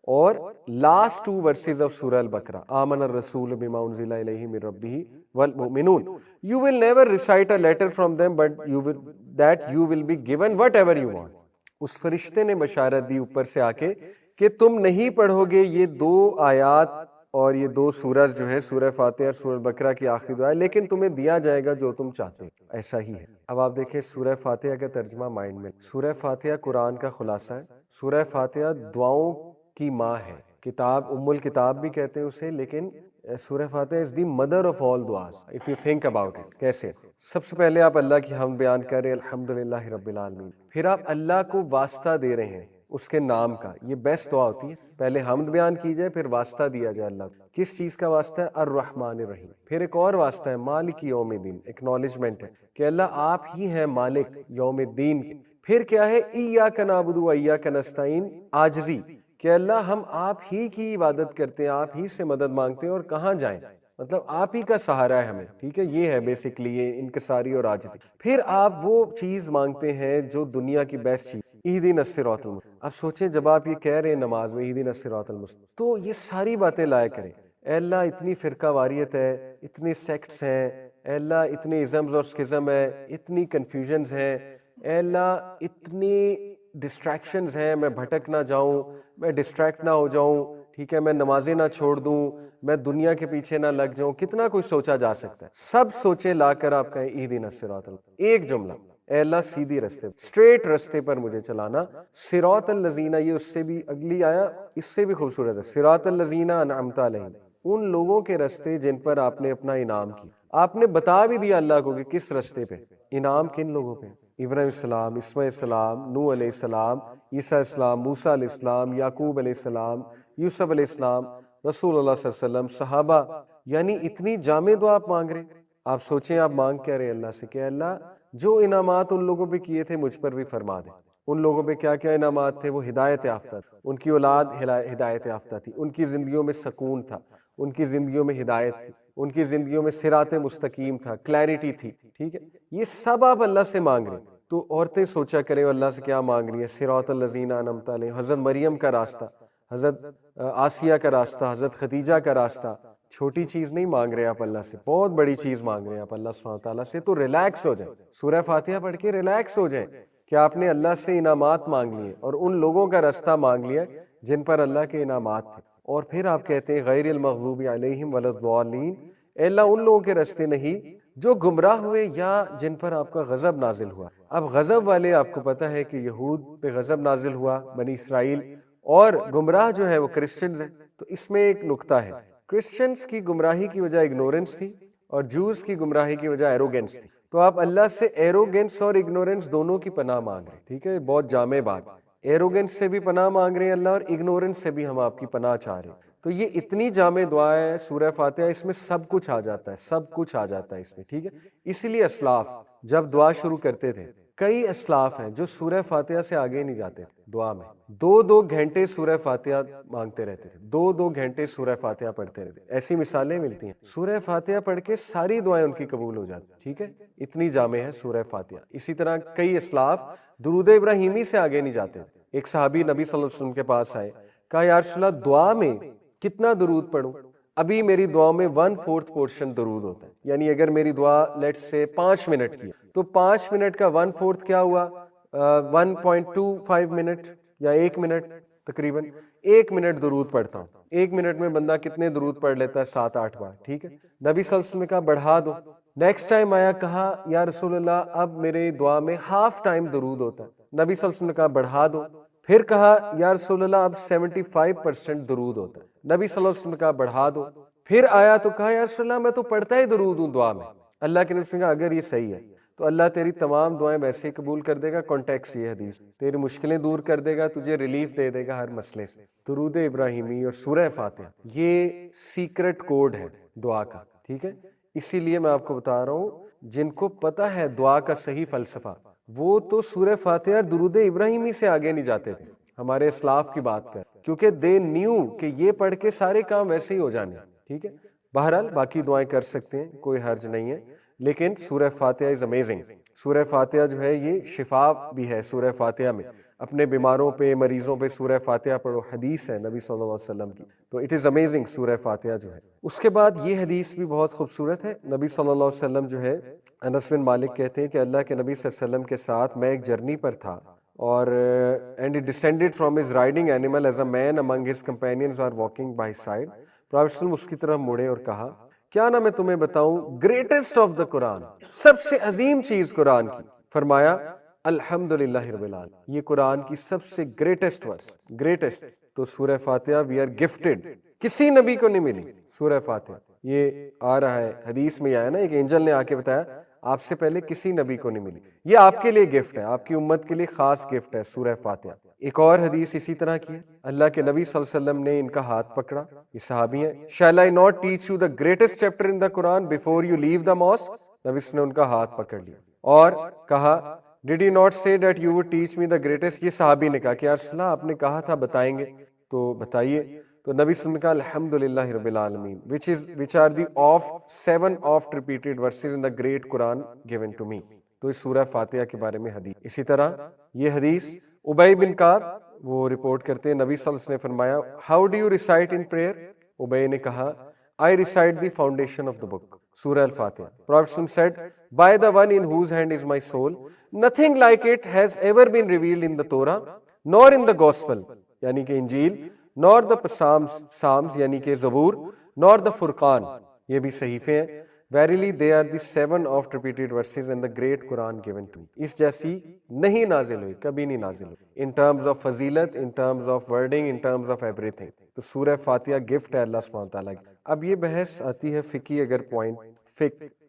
اور لاسٹ 2 ورسز آف سورہ البقرہ، آمن الرسول بما انزل الیہ من ربہ والمؤمنون۔ You will never recite a letter from them but you will be given whatever you want۔ اس فرشتے نے بشارت دی اوپر سے آ کے کہ تم نہیں پڑھو گے یہ 2 آیات اور یہ 2 سورج جو ہے سورہ فاتحہ اور سورہ البقرہ کی آخری دعا ہے، لیکن تمہیں دیا جائے گا جو تم چاہتے ہو۔ ایسا ہی ہے۔ اب آپ دیکھیں سورہ فاتحہ کا ترجمہ مائنڈ میں، سورہ فاتحہ قرآن کا خلاصہ ہے، سورہ فاتحہ دعاؤں کی ماں ہے، کتاب ام الکتاب بھی کہتے ہیں اسے، لیکن سورہ فاتحہ is the mother of all دعاز if you think about it. کیسے؟ سب سے پہلے آپ اللہ کی حمد بیان کر رہے ہیں الحمدللہ رب العالمین، پھر آپ اللہ کو واسطہ دے رہے ہیں اس کے نام کا، یہ بیسٹ دعا ہوتی ہے، پہلے حمد بیان کی جائے پھر واسطہ دیا جائے اللہ کو۔ کس چیز کا واسطہ ہے؟ الرحمن الرحیم۔ پھر ایک اور واسطہ ہے مالک یوم الدین، ایکنالجمنٹ ہے کہ اللہ آپ ہی ہیں مالک یوم الدین کے۔ پھر کیا ہے؟ ایاک نعبد و ایاک نستعین، عاجزی کہ اللہ ہم آپ ہی کی عبادت کرتے ہیں، آپ ہی سے مدد مانگتے ہیں، اور کہاں جائیں، مطلب آپ ہی کا سہارا ہے ہمیں، ٹھیک ہے، یہ ہے بیسکلی یہ انکساری اور عاجزی۔ پھر آپ وہ چیز مانگتے ہیں جو دنیا کی بیسٹ چیز، اہدنا الصراط المستقیم۔ اب سوچیں جب آپ یہ کہہ رہے ہیں نماز میں اہدنا الصراط المستقیم، تو یہ ساری باتیں لایا کریں، اے اللہ اتنی فرقہ واریت ہے، اتنے سیکٹس ہیں، اے اللہ اتنے ازمز اور سکزم ہے، اتنی کنفیوژنز ہیں، اے اللہ اتنی ڈسٹریکشنز ہیں، میں بھٹک نہ جاؤں، میں ڈسٹریکٹ نہ ہو جاؤں، ٹھیک ہے، میں نمازیں نہ چھوڑ دوں، میں دنیا کے پیچھے نہ لگ جاؤں، کتنا کچھ سوچا جا سکتا ہے۔ سب سوچے لا کر آپ کہیں اہدنا الصراط المستقیم، ایک جملہ، اے اللہ سیدھی رستے، اسٹریٹ رستے پر مجھے چلانا۔ صراط الذین، یہ اس سے بھی اگلی آیا اس سے بھی خوبصورت ہے، صراط الذین انعمت علیہم، ان لوگوں کے رستے جن پر آپ نے اپنا انعام کیا۔ آپ نے بتا بھی دیا اللہ کو کہ کس رستے پہ، انعام کن لوگوں پہ، ابراہیم السلام، اسماعیل السلام، نوح علیہ السلام، عیسیٰ السلام، موسیٰ علیہ السلام، یعقوب علیہ السلام، یوسف علیہ السلام، رسول اللہ صلی اللہ علیہ وسلم، صحابہ. یعنی اتنی جامع دعا آپ مانگ رہے. آپ سوچیں آپ مانگ کیا رہے اللہ سے کہ اللہ جو انعامات ان لوگوں پہ کیے تھے مجھ پر بھی فرما دیں. ان لوگوں پہ کیا کیا انعامات تھے؟ وہ ہدایت یافتہ تھے، ان کی اولاد ہدایت یافتہ تھی، ان کی زندگیوں میں سکون تھا، ان کی زندگیوں میں ہدایت تھی، ان کی زندگیوں میں صراط مستقیم تھا، کلیرٹی تھی. ٹھیک ہے، یہ سب آپ اللہ سے مانگ رہے. تو عورتیں سوچا کریں اللہ سے کیا مانگ رہی ہیں. صراط الذین انعمت علیہم، حضرت مریم کا راستہ، حضرت آسیہ کا راستہ، حضرت خدیجہ کا راستہ. چھوٹی چیز نہیں مانگ رہے آپ اللہ سے، بہت بڑی چیز مانگ رہے ہیں آپ اللہ سبحانہ تعالیٰ سے. تو ریلیکس ہو جائیں، سورہ فاتحہ پڑھ کے ریلیکس ہو جائیں کہ آپ نے اللہ سے انعامات مانگ لیے اور ان لوگوں کا راستہ مانگ لیا جن پر اللہ کے انعامات تھے. اور پھر آپ کہتے ہیں غیر المغضوب علیہم ولا الضالین، اے اللہ ان لوگوں کے راستے نہیں جو گمراہ ہوئے یا جن پر آپ کا غضب نازل ہوا. اب غضب والے آپ کو پتہ ہے کہ یہود پہ غضب نازل ہوا، بنی اسرائیل، اور گمراہ جو ہے وہ کرسچنز ہیں. تو اس میں ایک نکتہ ہے، کرسچنز کی گمراہی کی وجہ اگنورنس تھی اور جوز کی گمراہی کی وجہ ایروگینس تھی. تو آپ اللہ سے ایروگینس اور اگنورنس دونوں کی پناہ مانگ رہے ہیں. ٹھیک ہے، بہت جامع بات. ایروگینس سے بھی پناہ مانگ رہے ہیں اللہ، اور اگنورنس سے بھی ہم آپ کی پناہ چاہ رہے ہیں. تو یہ اتنی جامع دعا ہے سورہ فاتحہ، اس میں سب کچھ آ جاتا ہے، سب کچھ آ جاتا ہے اس میں. ٹھیک ہے، اسی لیے اسلاف جب دعا شروع کرتے تھے، کئی اسلاف ہیں جو سورہ فاتحہ سے آگے نہیں جاتے تھے دعا میں. 2 گھنٹے سورہ فاتحہ مانگتے رہتے تھے، 2 گھنٹے سورہ فاتحہ پڑھتے رہتے. ایسی مثالیں ملتی ہیں، سورہ فاتحہ پڑھ کے ساری دعائیں ان کی قبول ہو جاتی. ٹھیک ہے، اتنی جامع ہے سورہ فاتحہ. اسی طرح کئی اسلاف درود ابراہیمی سے آگے نہیں جاتے. ایک صحابی نبی صلی اللہ علیہ وسلم کے پاس آئے، کہا یا رسول اللہ دعا میں کتنا درود پڑھوں؟ ابھی میری دعا میں 1/4 پورشن درود ہوتا ہے. یعنی اگر میری دعا لیٹ سے 5 منٹ کی تو 5 منٹ کا 1/4 کیا ہوا؟ 1.25 منٹ یا 1 منٹ، تقریباً 1 منٹ درود پڑھتا ہوں. 1 منٹ میں بندہ کتنے درود پڑھ لیتا ہے؟ 7-8 بار. ٹھیک ہے، نبی صلی اللہ علیہ وسلم نے کہا بڑھا دو. نیکسٹ ٹائم آیا، کہا یا رسول اللہ اب میرے دعا میں ہاف ٹائم درود ہوتا ہے. نبی صلی اللہ علیہ وسلم نے کہا بڑھا دو. پھر کہا یا رسول اللہ اب 75% درود ہوتا ہے. نبی صلی اللہ علیہ وسلم نے کہا بڑھا دو. پھر آیا تو کہا یا رسول اللہ میں تو پڑھتا ہی درود ہوں دعا میں. اللہ کے نبی نے کہا اگر یہ صحیح ہے تو اللہ تیری تمام دعائیں ویسے ہی قبول کر دے گا. کانٹیکس یہ حدیث، تیری مشکلیں دور کر دے گا، تجھے ریلیف دے دے گا ہر مسئلے سے. درود ابراہیمی اور سورہ فاتحہ یہ سیکرٹ کوڈ ہے دعا کا. ٹھیک ہے، اسی لیے میں آپ کو بتا رہا ہوں جن کو پتہ ہے دعا کا صحیح فلسفہ وہ تو سورہ فاتحہ اور درود ابراہیمی سے آگے نہیں جاتے تھے. ہمارے اسلاف کی بات کر، کیونکہ دے نیو کہ یہ پڑھ کے سارے کام ویسے ہی ہو جانے. ٹھیک ہے، بہرحال باقی دعائیں کر سکتے ہیں، کوئی حرج نہیں ہے، لیکن سورہ فاتحہ از امیزنگ. سورہ فاتحہ جو ہے یہ شفا بھی ہے. سورہ فاتحہ میں اپنے بیماروں پہ، مریضوں پہ سورہ فاتحہ پڑھو، حدیث ہے نبی صلی اللہ علیہ وسلم کی. تو اٹ از امیزنگ سورہ فاتحہ جو ہے. اس کے بعد یہ حدیث بھی بہت خوبصورت ہے. نبی صلی اللہ علیہ وسلم جو ہے، انس بن مالک کہتے ہیں کہ اللہ کے نبی صلی اللہ علیہ وسلم کے ساتھ میں ایک جرنی پر تھا، اور and he descended from his riding animal as a man among his companions were walking by his side. Prophet وسلم اس کی طرف مڑے اور کہا کیا نہ میں تمہیں بتاؤں گریٹسٹ آف دا قرآن، سب سے عظیم چیز قرآن کی؟ فرمایا الحمدللہ رب العالمین، یہ قرآن کی سب سے گریٹسٹ ورس، گریٹسٹ. تو سورہ فاتحہ وی آر گفٹڈ، کسی نبی کو نہیں ملی سورہ فاتحہ. یہ آ رہا ہے حدیث میں آیا نا، ایک اینجل نے آ کے بتایا آپ سے پہلے کسی نبی کو نہیں ملی. یہ آپ کے لیے گفٹ ہے، آپ کی امت کے لیے خاص گفٹ ہے سورہ فاتحہ. ایک اور حدیث اسی طرح کی ہے. اللہ کے نبی صلی اللہ علیہ وسلم نے ان کا ہاتھ پکڑا، یہ صحابی ہیں. Shall I not teach you the greatest chapter in the Quran before you leave the mosque؟ نبی نے ان کا ہاتھ پکڑ لیا اور کہا Did you not say that you would teach me the greatest؟ یہ صحابی نے کہا کہ یا رسول اللہ آپ نے کہا تھا بتائیں گے، تو بتائیے. تو نبی صلی اللہ علیہ وسلم نے کہا الحمدللہ رب العالمین which are the 7 oft repeated verses in the great Quran given to me. تو اس سورہ فاتحہ کے بارے میں حدیث. اسی طرح یہ حدیث ابی بن کعب وہ رپورٹ کرتے ہیں، نبی صلی اللہ علیہ وسلم نے فرمایا How do you recite in prayer؟ ابی نے کہا I recite the foundation of the book، سورہ الفاتحہ. Prophet said by the one in whose hand is my soul nothing like it has ever been revealed in the Torah nor in the gospel، یعنی کہ انجیل، nor the Psalms یعنی کہ زبور، nor the فرقان، یہ بھی صحیفے ہیں. Verily they are the 7 oft repeated verses in the great Quran given to me. اس جیسی نہیں نازل ہوئی، کبھی نہیں نازل ہوئی. In terms of فضیلت، in terms of wording، in terms of everything. تو سورہ فاتحہ گفٹ ہے اللہ سبحانہ تعالیٰ کی. اب یہ بحث آتی ہے فقہی اگر پوائنٹ،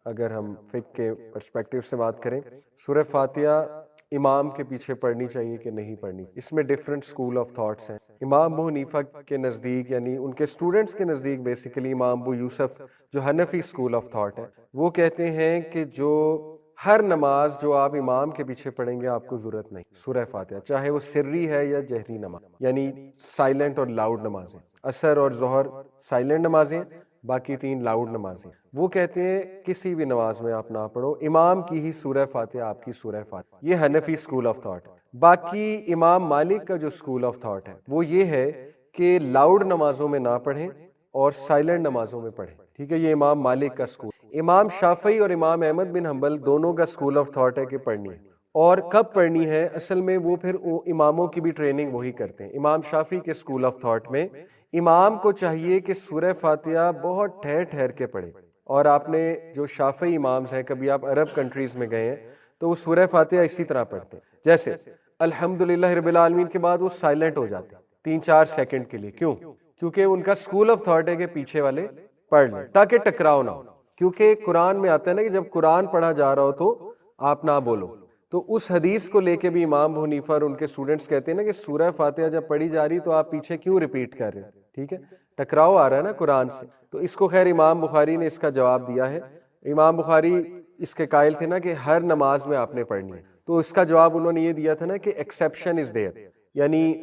اگر ہم فقہ کے پرسپیکٹیو سے بات کریں، سورہ فاتحہ امام کے پیچھے پڑھنی چاہیے کہ نہیں پڑھنی، اس میں ڈفرینٹ اسکول آف تھاٹس ہیں۔ امام ابو حنیفہ کے نزدیک، یعنی ان کے اسٹوڈنٹس کے نزدیک بیسیکلی امام ابو یوسف جو حنفی اسکول آف تھاٹ ہے، وہ کہتے ہیں کہ جو ہر نماز جو آپ امام کے پیچھے پڑھیں گے آپ کو ضرورت نہیں سورہ فاتحہ، چاہے وہ سری ہے یا جہری نماز، یعنی سائلنٹ اور لاؤڈ نمازیں، عصر اور ظہر سائلنٹ نمازیں، باقی 3 لاؤڈ نمازیں۔ وہ کہتے ہیں کسی بھی نماز میں آپ نہ پڑھو، امام کی ہی سورہ فاتحہ آپ کی سورہ فاتحہ۔ یہ حنفی اسکول آف تھاٹ ہے۔ باقی امام مالک کا جو اسکول آف تھاٹ ہے وہ یہ ہے کہ لاؤڈ نمازوں میں نہ پڑھیں اور سائلنٹ نمازوں میں پڑھیں، ٹھیک ہے، یہ امام مالک کا اسکول۔ امام شافعی اور امام احمد بن حنبل دونوں کا اسکول آف تھاٹ ہے کہ پڑھنی ہے، اور کب پڑھنی ہے اصل میں وہ پھر اماموں کی بھی ٹریننگ وہی کرتے ہیں۔ امام شافعی کے اسکول آف تھاٹ میں امام کو چاہیے کہ سورہ فاتحہ بہت ٹھہر ٹھہر کے پڑھے، اور آپ نے جو شافعی امامز ہیں، کبھی آپ عرب کنٹریز میں گئے ہیں تو وہ سورہ فاتحہ اسی طرح پڑھتے ہیں، جیسے الحمدللہ رب العالمین کے بعد وہ سائلنٹ ہو جاتے ہیں 3-4 سیکنڈ کے لیے۔ کیوں؟ کیونکہ ان کا اسکول آف تھاٹ ہے کہ پیچھے والے پڑھ لیں تاکہ ٹکراؤ نہ ہو، کیونکہ قرآن میں آتا ہے نا کہ جب قرآن پڑھا جا رہا ہو تو آپ نہ بولو، تو اس حدیث کو لے کے بھی امام ابو حنیفہ اور ان کے اسٹوڈنٹس کہتے ہیں نا کہ سورہ فاتحہ جب پڑھی جا رہی تو آپ پیچھے کیوں ریپیٹ کر رہے ہیں، ٹھیک ہے، ٹکراؤ آ رہا ہے نا قرآن سے۔ تو اس کو خیر امام بخاری نے اس کا جواب دیا ہے۔ امام بخاری اس کے قائل تھے نا کہ ہر نماز میں آپ نے پڑھنی ہے، تو اس کا جواب انہوں نے یہ دیا تھا نا کہ ایکسیپشن از دیئر، یعنی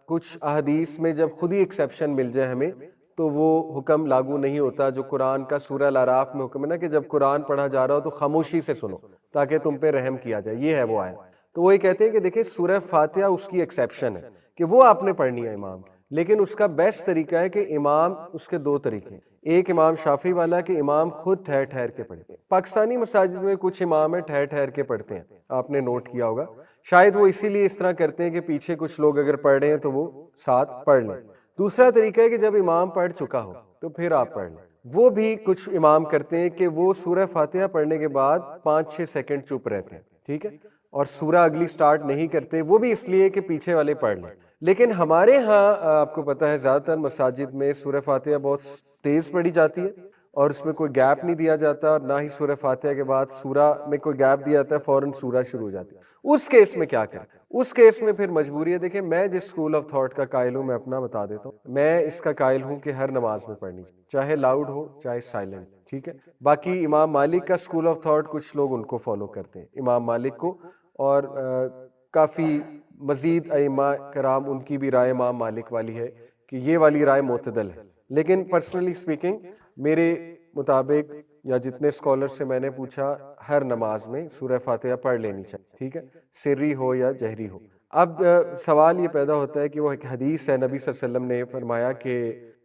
کچھ احادیث میں جب خود ہی ایکسیپشن مل جائے ہمیں تو وہ حکم لاگو نہیں ہوتا، جو قرآن کا سورہ الاعراف میں حکم ہے نا کہ جب قرآن پڑھا جا رہا ہو تو خاموشی سے سنو تاکہ تم پہ رحم کیا جائے، یہ ہے وہ آیت۔ تو وہ یہ کہتے ہیں کہ دیکھیں سورہ فاتحہ اس کی ایکسیپشن ہے کہ وہ آپ نے پڑھنی ہے امام، لیکن اس کا بیسٹ طریقہ ہے کہ امام، اس کے 2 طریقے ہیں، ایک امام شافعی والا کہ امام خود ٹھہر ٹھہر کے پڑھتے ہیں۔ پاکستانی مساجد میں کچھ امام ہیں ٹھہر ٹھہر کے پڑھتے ہیں، آپ نے نوٹ کیا ہوگا، شاید وہ اسی لیے اس طرح کرتے ہیں کہ پیچھے کچھ لوگ اگر پڑھ رہے ہیں تو وہ ساتھ پڑھ لیں۔ دوسرا طریقہ ہے کہ جب امام پڑھ چکا ہو تو پھر آپ پڑھ لیں۔ وہ بھی کچھ امام کرتے ہیں کہ وہ سورہ فاتحہ پڑھنے کے بعد 5-6 سیکنڈ چپ رہتے ہیں، ٹھیک ہے، اور سورہ اگلی سٹارٹ نہیں کرتے، وہ بھی اس لیے کہ پیچھے والے پڑھ لیں۔ لیکن ہمارے ہاں آپ کو پتہ ہے زیادہ تر مساجد میں سورہ فاتحہ بہت تیز پڑھی جاتی ہے اور اس میں کوئی گیپ نہیں دیا جاتا، اور نہ ہی سورہ فاتحہ کے بعد سورہ میں کوئی گیپ دیا جاتا ہے، فوراً سورہ شروع ہو جاتی ہے۔ اس کیس میں کیا کریں؟ اس کیس میں پھر مجبوری ہے۔ دیکھیں میں جس اسکول آف تھاٹ کا قائل ہوں میں اپنا بتا دیتا ہوں، میں اس کا قائل ہوں کہ ہر نماز میں پڑھنی چاہے لاؤڈ ہو چاہے سائلنٹ، ٹھیک ہے۔ باقی امام مالک کا اسکول آف تھاٹ کچھ لوگ ان کو فالو کرتے ہیں، امام مالک کو، اور کافی مزید ائمہ کرام ان کی بھی رائے امام مالک والی ہے کہ یہ والی رائے معتدل ہے۔ لیکن پرسنلی سپیکنگ میرے مطابق یا جتنے اسکالر سے میں نے پوچھا، ہر نماز میں سورہ فاتحہ پڑھ لینی چاہیے، ٹھیک ہے، سری ہو یا جہری ہو۔ اب سوال یہ پیدا ہوتا ہے کہ وہ ایک حدیث ہے، نبی صلی اللہ علیہ وسلم نے فرمایا کہ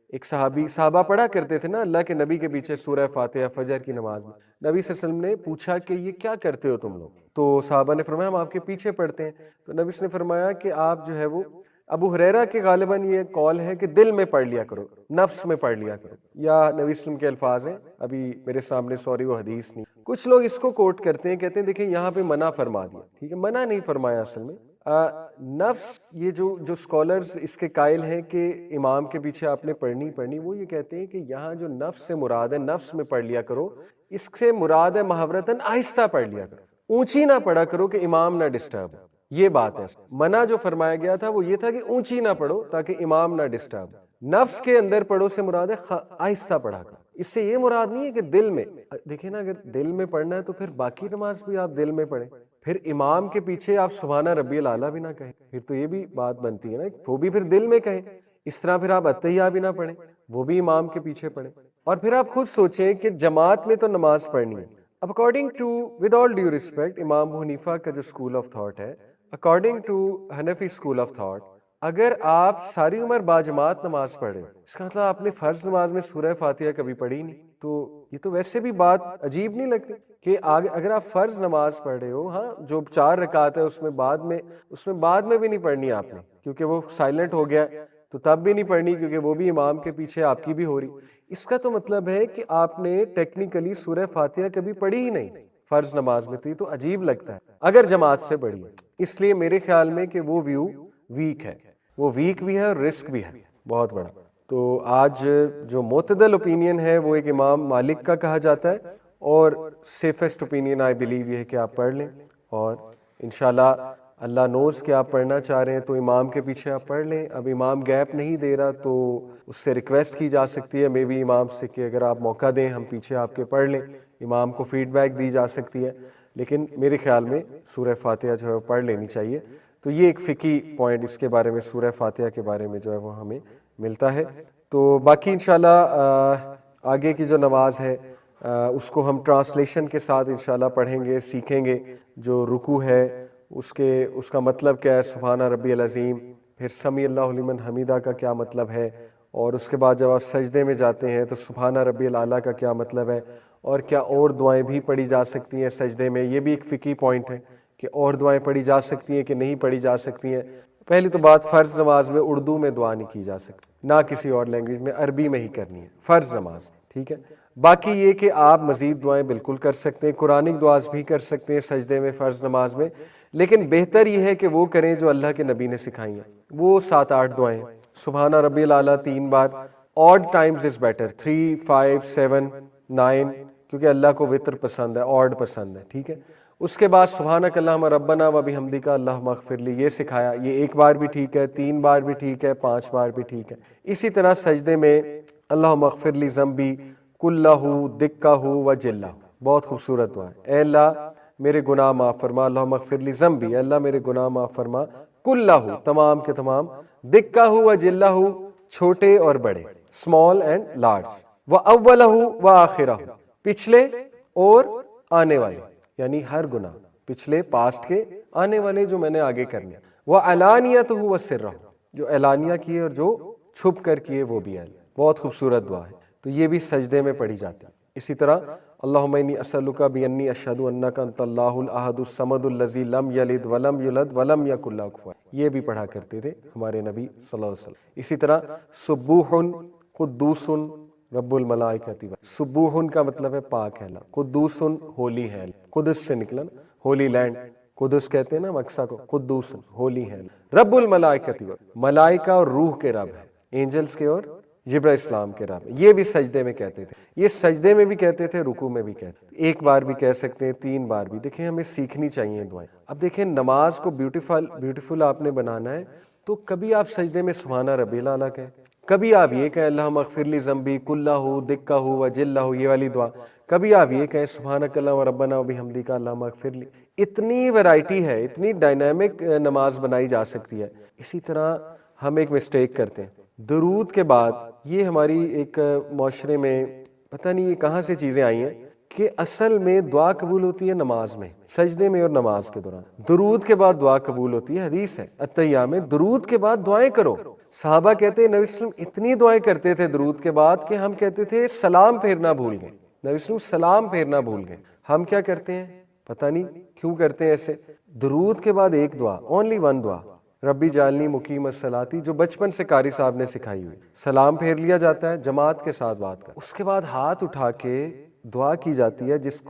ایک صحابہ پڑھا کرتے تھے نا اللہ کے نبی کے پیچھے سورہ فاتحہ فجر کی نماز میں، نبی صلی اللہ علیہ وسلم نے پوچھا کہ یہ کیا کرتے ہو تم لوگ؟ تو صحابہ نے فرمایا ہم آپ کے پیچھے پڑھتے ہیں۔ تو نبی نے فرمایا کہ آپ جو ہے وہ ابو ہریرہ کے غالباً یہ قول ہے کہ دل میں پڑھ لیا کرو، نفس میں پڑھ لیا کرو، یا نبی صلی اللہ علیہ وسلم کے الفاظ ہیں، ابھی میرے سامنے سوری وہ حدیث نہیں۔ کچھ لوگ اس کو کوٹ کرتے ہیں، کہتے ہیں دیکھیں یہاں پہ منع فرما دیا، ٹھیک ہے، منع نہیں فرمایا اصل میں۔ نفس، یہ جو اسکالرز اس کے قائل ہیں کہ امام کے پیچھے آپ نے پڑھنی، وہ یہ کہتے ہیں کہ یہاں جو نفس سے مراد ہے، نفس میں پڑھ لیا کرو، اس سے مراد ہے محاورتاً آہستہ پڑھ لیا کرو، اونچی نہ پڑھا کرو کہ امام نہ ڈسٹرب ہو، یہ بات ہے۔ منع جو فرمایا گیا تھا وہ یہ تھا کہ اونچی نہ پڑھو تاکہ امام نہ ڈسٹرب، نفس کے اندر پڑھو سے مراد ہے آہستہ پڑھا کرو۔ اس سے یہ مراد نہیں ہے کہ دل میں، دیکھیں نا اگر دل میں پڑھنا ہے تو پھر باقی نماز بھی آپ دل میں پڑھیں، پھر امام کے پیچھے آپ سبحان ربی الاعلیٰ بھی نہ کہیں، پھر تو یہ بھی بات بنتی ہے نا، وہ بھی پھر دل میں کہیں۔ اس طرح پھر آپ اتحیہ بھی نہ پڑھیں، وہ بھی امام کے پیچھے پڑھیں، اور پھر آپ خود سوچیں کہ جماعت میں تو نماز پڑھنی ہے۔ اب according to, with all due respect, امام ابو حنیفہ کا جو اسکول آف تھاٹ ہے، according to Hanafi school of thought, اگر آپ ساری عمر باجماعت نماز پڑھیں، اس کا مطلب آپ نے فرض نماز میں سورہ فاتحہ کبھی پڑھی نہیں، تو یہ تو ویسے بھی بات عجیب نہیں لگتی کہ اگر آپ فرض نماز پڑھ رہے ہو، ہاں جو 4 رکعت ہے اس میں بعد میں بھی نہیں پڑھنی آپ نے، کیونکہ وہ سائلنٹ ہو گیا، تو تب بھی نہیں پڑھنی کیونکہ وہ بھی امام کے پیچھے آپ کی بھی ہو رہی۔ اس کا تو مطلب ہے کہ آپ نے ٹیکنیکلی سورہ فاتحہ کبھی پڑھی ہی نہیں فرض نماز میں، تو یہ تو عجیب لگتا ہے اگر جماعت سے پڑھی ہے۔ اس لیے میرے خیال میں کہ وہ ویو ویک ہے، وہ ویک بھی ہے اور رسک بھی ہے بہت بڑا۔ تو آج جو معتدل اوپینین ہے وہ ایک امام مالک کا کہا جاتا ہے، اور سیفسٹ اوپینین آئی بلیو یہ ہے کہ آپ پڑھ لیں، اور انشاءاللہ اللہ نوز کہ آپ پڑھنا چاہ رہے ہیں تو امام کے پیچھے آپ پڑھ لیں۔ اب امام گیپ نہیں دے رہا تو اس سے ریکویسٹ کی جا سکتی ہے مے بی امام سے کہ اگر آپ موقع دیں ہم پیچھے آپ کے پڑھ لیں، امام کو فیڈ بیک دی جا سکتی ہے، لیکن میرے خیال میں سورہ فاتحہ جو ہے وہ پڑھ لینی چاہیے۔ تو یہ ایک فقی پوائنٹ اس کے بارے میں، سورہ فاتحہ کے بارے میں جو ہے وہ ہمیں ملتا ہے۔ تو باقی انشاءاللہ آگے کی جو نماز ہے اس کو ہم ٹرانسلیشن کے ساتھ انشاءاللہ پڑھیں گے، سیکھیں گے۔ جو رکوع ہے اس کا مطلب کیا ہے، سبحان ربی العظیم، پھر سمیع اللہ لمن حمیدہ کا کیا مطلب ہے، اور اس کے بعد جب آپ سجدے میں جاتے ہیں تو سبحان ربی الاعلیٰ کا کیا مطلب ہے، اور کیا اور دعائیں بھی پڑھی جا سکتی ہیں سجدے میں۔ یہ بھی ایک فقہی پوائنٹ ہے کہ اور دعائیں پڑھی جا سکتی ہیں کہ نہیں پڑھی جا سکتی ہیں۔ پہلی تو بات، فرض نماز میں اردو میں دعا نہیں کی جا سکتی، نہ کسی اور لینگویج میں، عربی میں ہی کرنی ہے فرض نماز، ٹھیک ہے۔ باقی یہ کہ آپ مزید دعائیں بالکل کر سکتے ہیں، قرآنک دعاز بھی کر سکتے ہیں سجدے میں فرض نماز میں، لیکن بہتر یہ ہے کہ وہ کریں جو اللہ کے نبی نے سکھائی ہیں، وہ 7-8 دعائیں، سبحان ربی الاعلیٰ 3 بار، آڈ ٹائمز از بیٹر، 3، 5، 7، 9، کیونکہ اللہ کو وطر پسند ہے، آڈ پسند ہے، ٹھیک ہے۔ اس کے بعد سبحانک اللہم ربنا و بحمدک اللہم اغفر لی، یہ سکھایا، یہ 1 بار بھی ٹھیک ہے، 3 بار بھی ٹھیک ہے، 5 بار بھی ٹھیک ہے۔ اسی طرح سجدے میں اللہم اغفر لی ذنبی کلہ دکہ و جلہ، بہت خوبصورت دعا ہے۔ اے اللہ میرے گناہ معاف فرما، اللہم اغفر لی ذنبی، اے اللہ میرے گناہ معاف فرما، کلہ تمام کے تمام، دکہ و جلہ چھوٹے اور بڑے، اسمال اینڈ لارج، و اولہ و آخرہ پچھلے اور آنے والے، یعنی ہر گناہ، پچھلے پاسٹ کے، آنے والے جو میں نے آگے کرنے، و علانیتہ و سرہ، جو اعلانیہ کیے اور جو چھپ کر کیے وہ بھی ہے۔ بہت خوبصورت دعا ہے، تو یہ بھی سجدے میں پڑھی جاتی ہے۔ اسی طرح اللہم انی اسألک بانی اشہد انک انت اللہ الاحد الصمد الذی لم یلد ولم یولد ولم یکن لہ کفوا احد، یہ بھی پڑھا کرتے تھے ہمارے نبی صلی اللہ علیہ وسلم۔ اسی طرح سبوح قدوس رب الملائکۃ، سبوح کا مطلب ہے پاک ہے اللہ، قدوس ہولی ہے، قدس سے نکلا نا، ہولی لینڈ، قدس کہتے ہیں نا مکسا کو، قدوس ہولی ہے، رب الملائکۃ، ملائکہ اور روح کے رب ہے، اینجلز کے اور جبرائیل اسلام کے رب، یہ بھی سجدے میں کہتے تھے، یہ سجدے میں بھی کہتے تھے، رکوع میں بھی کہتے تھے، 1 بار بھی کہہ سکتے ہیں، 3 بار بھی۔ دیکھیں ہمیں سیکھنی چاہیے دعائیں۔ اب دیکھیں نماز کو بیوٹیفل آپ نے بنانا ہے تو کبھی آپ سجدے میں سبحان ربی الاعلیٰ کہیں، کبھی آپ یہ کہیں اللہم اغفر لی ذنبی کلہ دکہ و جلہ، یہ والی دعا، کبھی آپ یہ کہیں سبحانک اللہم ربنا و بحمدک اللہم اغفر لی۔ اتنی ویرائٹی ہے، اتنی ڈائنامک نماز بنائی جا سکتی ہے۔ اسی طرح ہم ایک مسٹیک کرتے ہیں درود کے بعد، یہ ہماری ایک معاشرے میں پتہ نہیں یہ کہاں سے چیزیں آئی ہیں کہ اصل میں دعا قبول ہوتی ہے نماز میں، سجدے میں اور نماز کے دوران، درود کے بعد دعا قبول ہوتی ہے، حدیث ہے التحیہ میں درود کے بعد دعائیں کرو۔ صحابہ کہتے ہیں نبی صلی اللہ علیہ وسلم اتنی دعائیں کرتے تھے درود کے بعد کہ ہم کہتے تھے سلام پھیرنا بھول گئے، نبی صلی اللہ علیہ وسلم سلام پھیرنا بھول گئے۔ ہم کیا کرتے ہیں پتہ نہیں کیوں کرتے ہیں ایسے، درود کے بعد ایک دعا، اونلی 1 دعا، ربی جعلنی مقیم الصلاۃ، جو بچپن سے قاری صاحب نے سکھائی ہوئی، سلام پھیر لیا جاتا ہے، جماعت کے ساتھ بات کر، اس کے بعد ہاتھ اٹھا کے دعا کی جاتی ہے جس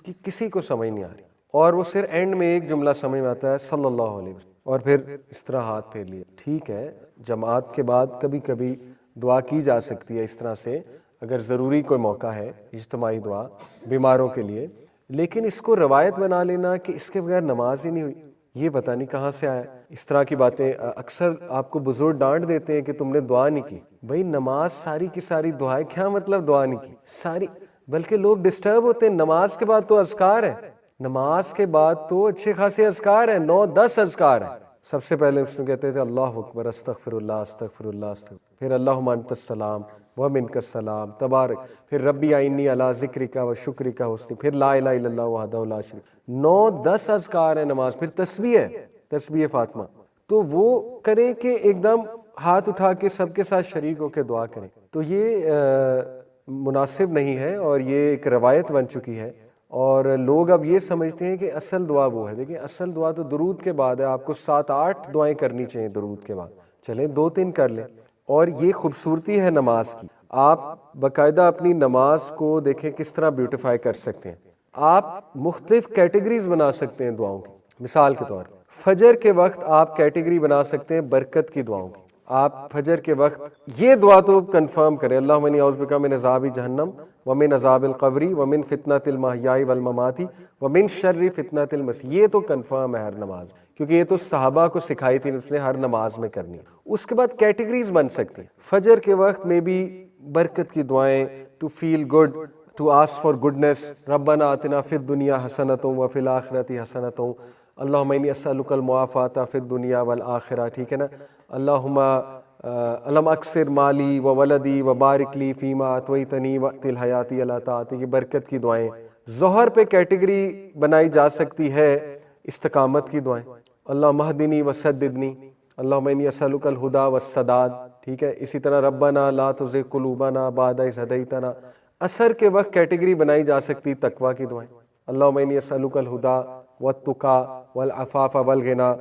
کی کسی کو سمجھ نہیں آ رہی، اور وہ صرف اینڈ میں ایک جملہ سمجھ میں آتا ہے صلی اللہ علیہ وسلم، اور پھر اس طرح ہاتھ پھیر لیے۔ ٹھیک ہے جماعت کے بعد کبھی کبھی دعا کی جا سکتی ہے اس طرح سے، اگر ضروری کوئی موقع ہے اجتماعی دعا بیماروں کے لیے، لیکن اس کو روایت بنا لینا کہ اس کے بغیر نماز ہی نہیں ہوئی، یہ پتہ نہیں کہاں سے آیا۔ اس طرح کی باتیں اکثر آپ کو بزرگ ڈانٹ دیتے ہیں کہ تم نے دعا نہیں کی۔ بھائی نماز ساری کی ساری دعائیں، کیا مطلب دعا نہیں کی ساری؟ بلکہ لوگ ڈسٹرب ہوتے ہیں، نماز کے بعد تو اذکار ہے، نماز کے بعد تو اچھے خاصے اذکار ہیں، 9-10 اذکار ہیں۔ سب سے پہلے اس میں کہتے تھے اللہ اکبر، استغفر اللہ استغفر اللہ استغفر، پھر اللہم انت السلام ومنک السلام تبارک، پھر ربی اعنی علی ذکرک و شکرک حسن، پھر لا الہ الا اللہ وحدہ لا شریک، 9-10 اذکار ہیں نماز، پھر تسبیح ہے، تسبیح فاطمہ، تو وہ کریں کہ ایک دم ہاتھ اٹھا کے سب کے ساتھ شریک ہو کے دعا کریں، تو یہ مناسب نہیں ہے، اور یہ ایک روایت بن چکی ہے، اور لوگ اب یہ سمجھتے ہیں کہ اصل دعا وہ ہے۔ دیکھیں اصل دعا تو درود کے بعد ہے، آپ کو 7-8 دعائیں کرنی چاہیے درود کے بعد، چلیں 2-3 کر لیں، اور یہ خوبصورتی ہے نماز کی۔ آپ باقاعدہ اپنی نماز کو دیکھیں کس طرح بیوٹیفائی کر سکتے ہیں، آپ مختلف کیٹیگریز بنا سکتے ہیں دعاؤں کی۔ مثال کے طور پر فجر کے وقت آپ کیٹیگری بنا سکتے ہیں برکت کی دعاؤں کی، آپ فجر کے وقت یہ دعا تو کنفرم کریں، اللہم انی اعوذ بک من عذاب جہنم ومن عذاب القبر ومن فتنۃ المحیاء والممات ومن شر فتنۃ المسیح، یہ تو کنفرم ہے ہر نماز، کیونکہ یہ تو صحابہ کو سکھائی تھی، اس نے ہر نماز میں کرنی۔ اس کے بعد کیٹیگریز بن سکتی ہیں، فجر کے وقت میں بھی برکت کی دعائیں، to feel good, to ask for goodness, ربنا آتنا فی الدنیا حسنۃ وفی الآخرۃ حسنۃ، اللہم انی اسألک المعافاۃ فی الدنیا والآخرہ، ٹھیک ہے نا، اللہم علم اکثر مالی و ولدی و بارک لی فیما اعطیتنی وقت الحیاتی اللہ طاعتی کی برکت کی دعائیں۔ ظہر پہ کیٹیگری بنائی جا سکتی ہے استقامت کی دعائیں، اللہم اہدنی وسددنی، اللہم انی اسألک الہدی والسداد، ٹھیک ہے، اسی طرح ربنا لا تزغ قلوبنا بعد اذ ہدیتنا۔ عصر کے وقت کیٹیگری بنائی جا سکتی تقوی کی دعائیں، اللہم انی اسألک الہدی والتقی والعفاف والغنی۔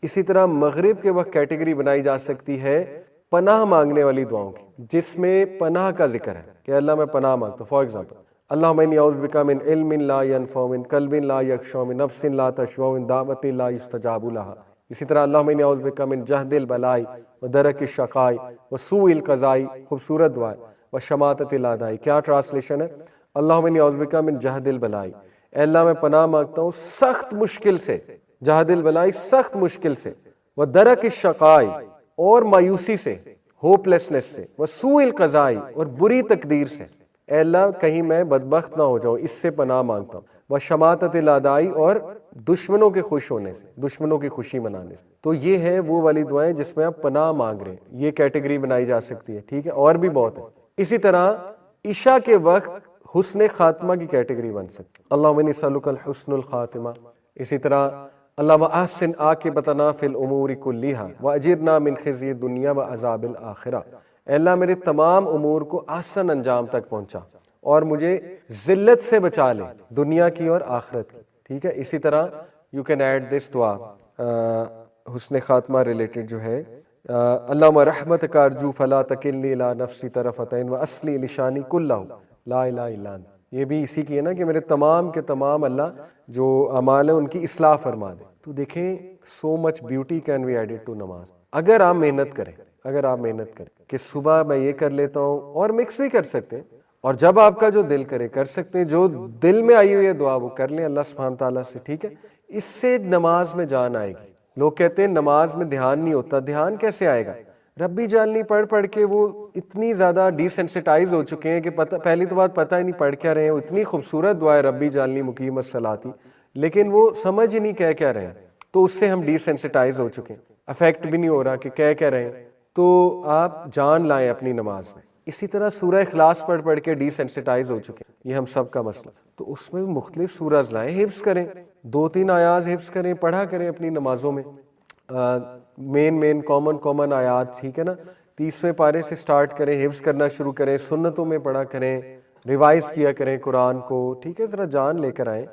اسی طرح مغرب کے وقت کیٹیگری بنائی جا سکتی ہے پناہ مانگنے والی دعاؤں کی، جس میں پناہ کا ذکر ہے کہ اللہ میں پناہ مانگتا ہوں، فار ایگزامپل اللہم انی اعوذ بک من علم لا ینفع، من قلب لا یخشع، من نفس لا تشبع، من دعوت لا یستجاب لہا۔ اسی طرح اللہم انی اعوذ بک من جہد البلاء ودرک الشقاء وسوء القضاء، خوبصورت دعا ہے، وشماتۃ الاعداء۔ کیا ٹرانسلیشن ہے؟ اللہم انی اعوذ بک من جہد البلاء، اے اللہ میں پناہ مانگتا ہوں سخت مشکل سے، جہد البلاء سخت مشکل سے، ودرک الشقاء اور مایوسی سے، ہوپ لیسنس سے، وسوء القضاء اور بری تقدیر سے، اے اللہ کہیں میں بدبخت نہ ہو جاؤں، اس سے پناہ مانگتا ہوں، وشماتۃ الاعداء اور دشمنوں کے خوش ہونے سے، دشمنوں کی خوشی منانے سے۔ تو یہ ہے وہ والی دعائیں جس میں آپ پناہ مانگ رہے ہیں، یہ کیٹیگری بنائی جا سکتی ہے، ٹھیک ہے، اور بھی بہت ہے۔ اسی طرح عشاء کے وقت حسن خاتمہ کی کیٹیگری بن سکتی، اللہم انی اسألک الحسن الخاتمہ۔ اسی طرح اللہم احسن عاقبتنا فی الامور کلیہا واجرنا من خزی الدنیا وعذاب الآخرہ، اے اللہ میرے تمام امور کو احسن انجام تک پہنچا اور مجھے ذلت سے بچا لے، دنیا کی اور آخرت کی، ٹھیک ہے۔ اسی طرح یو کین ایڈ دس دعا حسن خاتمہ ریلیٹڈ جو ہے، اللہم رحمتک ارجو فلا تکلنی الی نفسی طرفۃ عین واصلح لشانی کلہ لا الہ الا انت۔ یہ بھی اسی کی ہے نا کہ میرے تمام کے تمام اللہ جو اعمال ہیں ان کی اصلاح فرما دے۔ تو دیکھیں so much beauty can be added to namaz, اگر آپ محنت کریں، اگر آپ محنت کریں کہ صبح میں یہ کر لیتا ہوں، اور مکس بھی کر سکتے ہیں، اور جب آپ کا جو دل کرے کر سکتے ہیں، جو دل میں آئی ہوئی ہے دعا وہ کر لیں اللہ سبحانہ تعالیٰ سے، ٹھیک ہے۔ اس سے نماز میں جان آئے گی۔ لوگ کہتے ہیں نماز میں دھیان نہیں ہوتا، دھیان کیسے آئے گا؟ ربی جالنی پڑھ پڑھ کے وہ اتنی زیادہ ڈی سینسٹائز ہو چکے ہیں کہ پہلی تو بات پتہ ہی نہیں پڑھ کیا رہے ہیں، اتنی خوبصورت دعا ہے ربی جالنی مقیم الصلاۃ، لیکن وہ سمجھ ہی نہیں کہہ کیا رہے ہیں، تو اس سے ہم ڈی سینسٹائز ہو چکے ہیں، افیکٹ بھی نہیں ہو رہا کہ کہہ رہے ہیں۔ تو آپ جان لائیں اپنی نماز میں۔ اسی طرح سورہ اخلاص پڑھ پڑھ کے ڈی سینسٹائز ہو چکے ہیں، یہ ہم سب کا مسئلہ، تو اس میں مختلف سورج لائیں، حفظ کریں، 2-3 آیات حفظ کریں، پڑھا کریں اپنی نمازوں میں، مین کامن آیات، ٹھیک ہے نا۔ 30ویں پارے سے سٹارٹ کریں، حفظ کرنا شروع کریں، سنتوں میں پڑھا کریں، ریوائز کیا کریں قرآن کو، ٹھیک ہے، ذرا جان لے کر آئیں،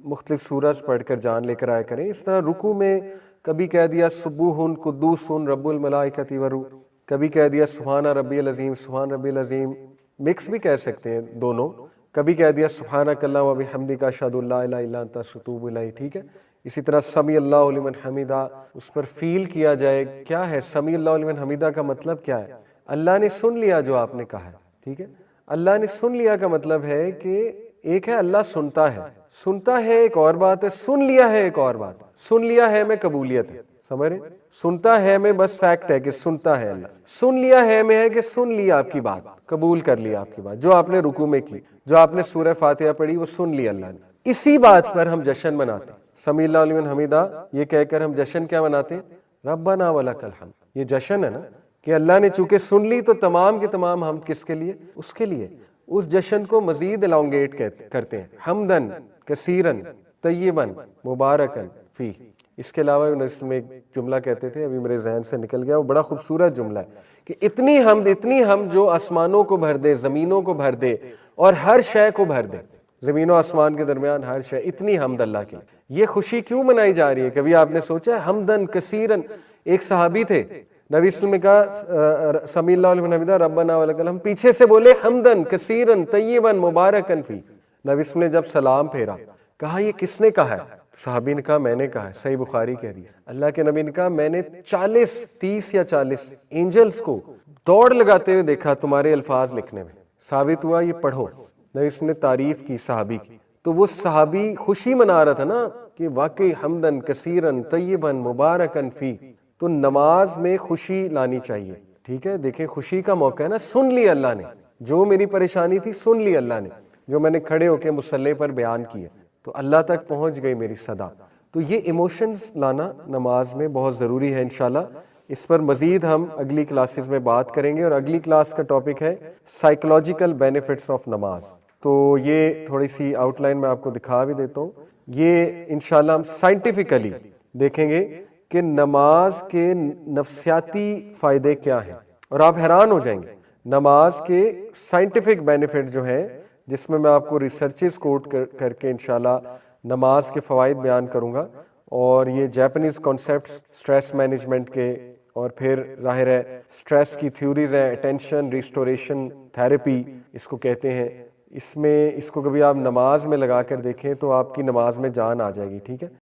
مختلف سورج پڑھ کر جان لے کر آیا کریں۔ اس طرح رکوع میں کبھی کہہ دیا سبوح قدوس رب الملائکۃ والروح، کبھی کہہ دیا سبحان ربی العظیم، سبحان ربی العظیم، مکس بھی کہہ سکتے ہیں دونوں، کبھی کہہ دیا سبحانک اللہم وبحمدک اشہد ان لا الہ الا انت اتوب الیک، ٹھیک ہے۔ اسی طرح سمیع اللہ لمن حمیدہ، اس پر فیل کیا جائے کیا ہے سمیع اللہ لمن حمیدہ کا مطلب کیا ہے؟ اللہ نے سن لیا جو آپ نے کہا ہے، ٹھیک ہے۔ اللہ نے سن لیا کا مطلب ہے کہ ایک ہے اللہ سنتا ہے ایک اور بات ہے، سن لیا ہے ایک اور بات، سن لیا ہے میں قبولیت ہے، سمجھ رہے؟ سنتا ہے میں بس فیکٹ ہے کہ سنتا ہے اللہ، سن لیا ہے میں ہے کہ سن لیا آپ کی بات، قبول کر لیا آپ کی بات، جو آپ نے رکوع میں کی، جو آپ نے سورہ فاتحہ پڑھی وہ سن لیا اللہ نے۔ اسی بات پر ہم جشن مناتے ہیں، سمیع اللہ لمن حمیدہ یہ کہہ کر ہم جشن کیا مناتے ہیں؟ ربنا ولک الحمد، یہ جشن ہے نا کہ اللہ نے چونکہ سن لی تو تمام کے تمام ہم کس کے لیے؟ اس کے لیے۔ اس جشن کو مزید الانگیٹ کرتے ہیں، حمدن کثیرن طیبن مبارکن فی۔ اس کے علاوہ میں ایک جملہ کہتے تھے، ابھی میرے ذہن سے نکل گیا، وہ بڑا خوبصورت جملہ ہے کہ اتنی حمد جو آسمانوں کو بھر دے، زمینوں کو بھر دے اور ہر شے کو بھر دے، زمین و آسمان کے درمیان ہر شے، اتنی حمد اللہ کی۔ یہ خوشی کیوں منائی جا رہی ہے؟ کبھی آپ نے سوچا؟ حمدن کثیرن، ایک صحابی تھے، نبی صلی اللہ علیہ وسلم نے کہا سمیع اللہ لمن حمیدہ ربنا ولک الحمد، پیچھے سے بولے حمدن کثیرن طیبا مبارکن فی۔ نبی صلی اللہ علیہ وسلم نے جب سلام پھیرا، کہا یہ کس نے کہا ہے؟ صحابی نے کہا میں نے کہا ہے، صحیح بخاری کہہ رہی ہے، اللہ کے نبی نے کہا میں نے 30 یا 40 اینجلز کو دوڑ لگاتے ہوئے دیکھا تمہارے الفاظ لکھنے میں، ثابت ہوا یہ پڑھو۔ نبی اس نے تعریف کی صحابی کی، تو وہ صحابی خوشی منا رہا تھا نا کہ واقعی حمدن کثیرن طیبن مبارکن فی، تو نماز میں خوشی لانی چاہیے، ٹھیک ہے۔ دیکھیں خوشی کا موقع ہے نا، سن لی اللہ نے، جو میری پریشانی تھی سن لی اللہ نے، جو میں نے کھڑے ہو کے مصلی پر بیان کیے، تو اللہ تک پہنچ گئی میری صدا۔ تو یہ ایموشنز لانا نماز میں بہت ضروری ہے انشاءاللہ۔ اس پر مزید ہم اگلی کلاسز میں بات کریں گے، اور اگلی کلاس کا ٹاپک ہے سائیکولوجیکل بینیفٹس آف نماز۔ تو یہ تھوڑی سی آؤٹ لائن میں آپ کو دکھا بھی دیتا ہوں۔ یہ انشاءاللہ ہم سائنٹیفکلی دیکھیں گے کہ نماز کے نفسیاتی فائدے کیا ہیں، اور آپ حیران ہو جائیں گے نماز کے سائنٹیفک بینیفٹ جو ہیں، جس میں آپ کو ریسرچز کوٹ کر کے انشاءاللہ نماز کے فوائد بیان کروں گا، اور یہ جیپنیز کانسیپٹس سٹریس مینجمنٹ کے، اور پھر ظاہر ہے سٹریس کی تھیوریز ہیں، اٹینشن ریسٹوریشن تھراپی اس کو کہتے ہیں۔ اس میں اس کو کبھی آپ نماز میں لگا کر دیکھیں تو آپ کی نماز میں جان آ جائے گی، ٹھیک ہے۔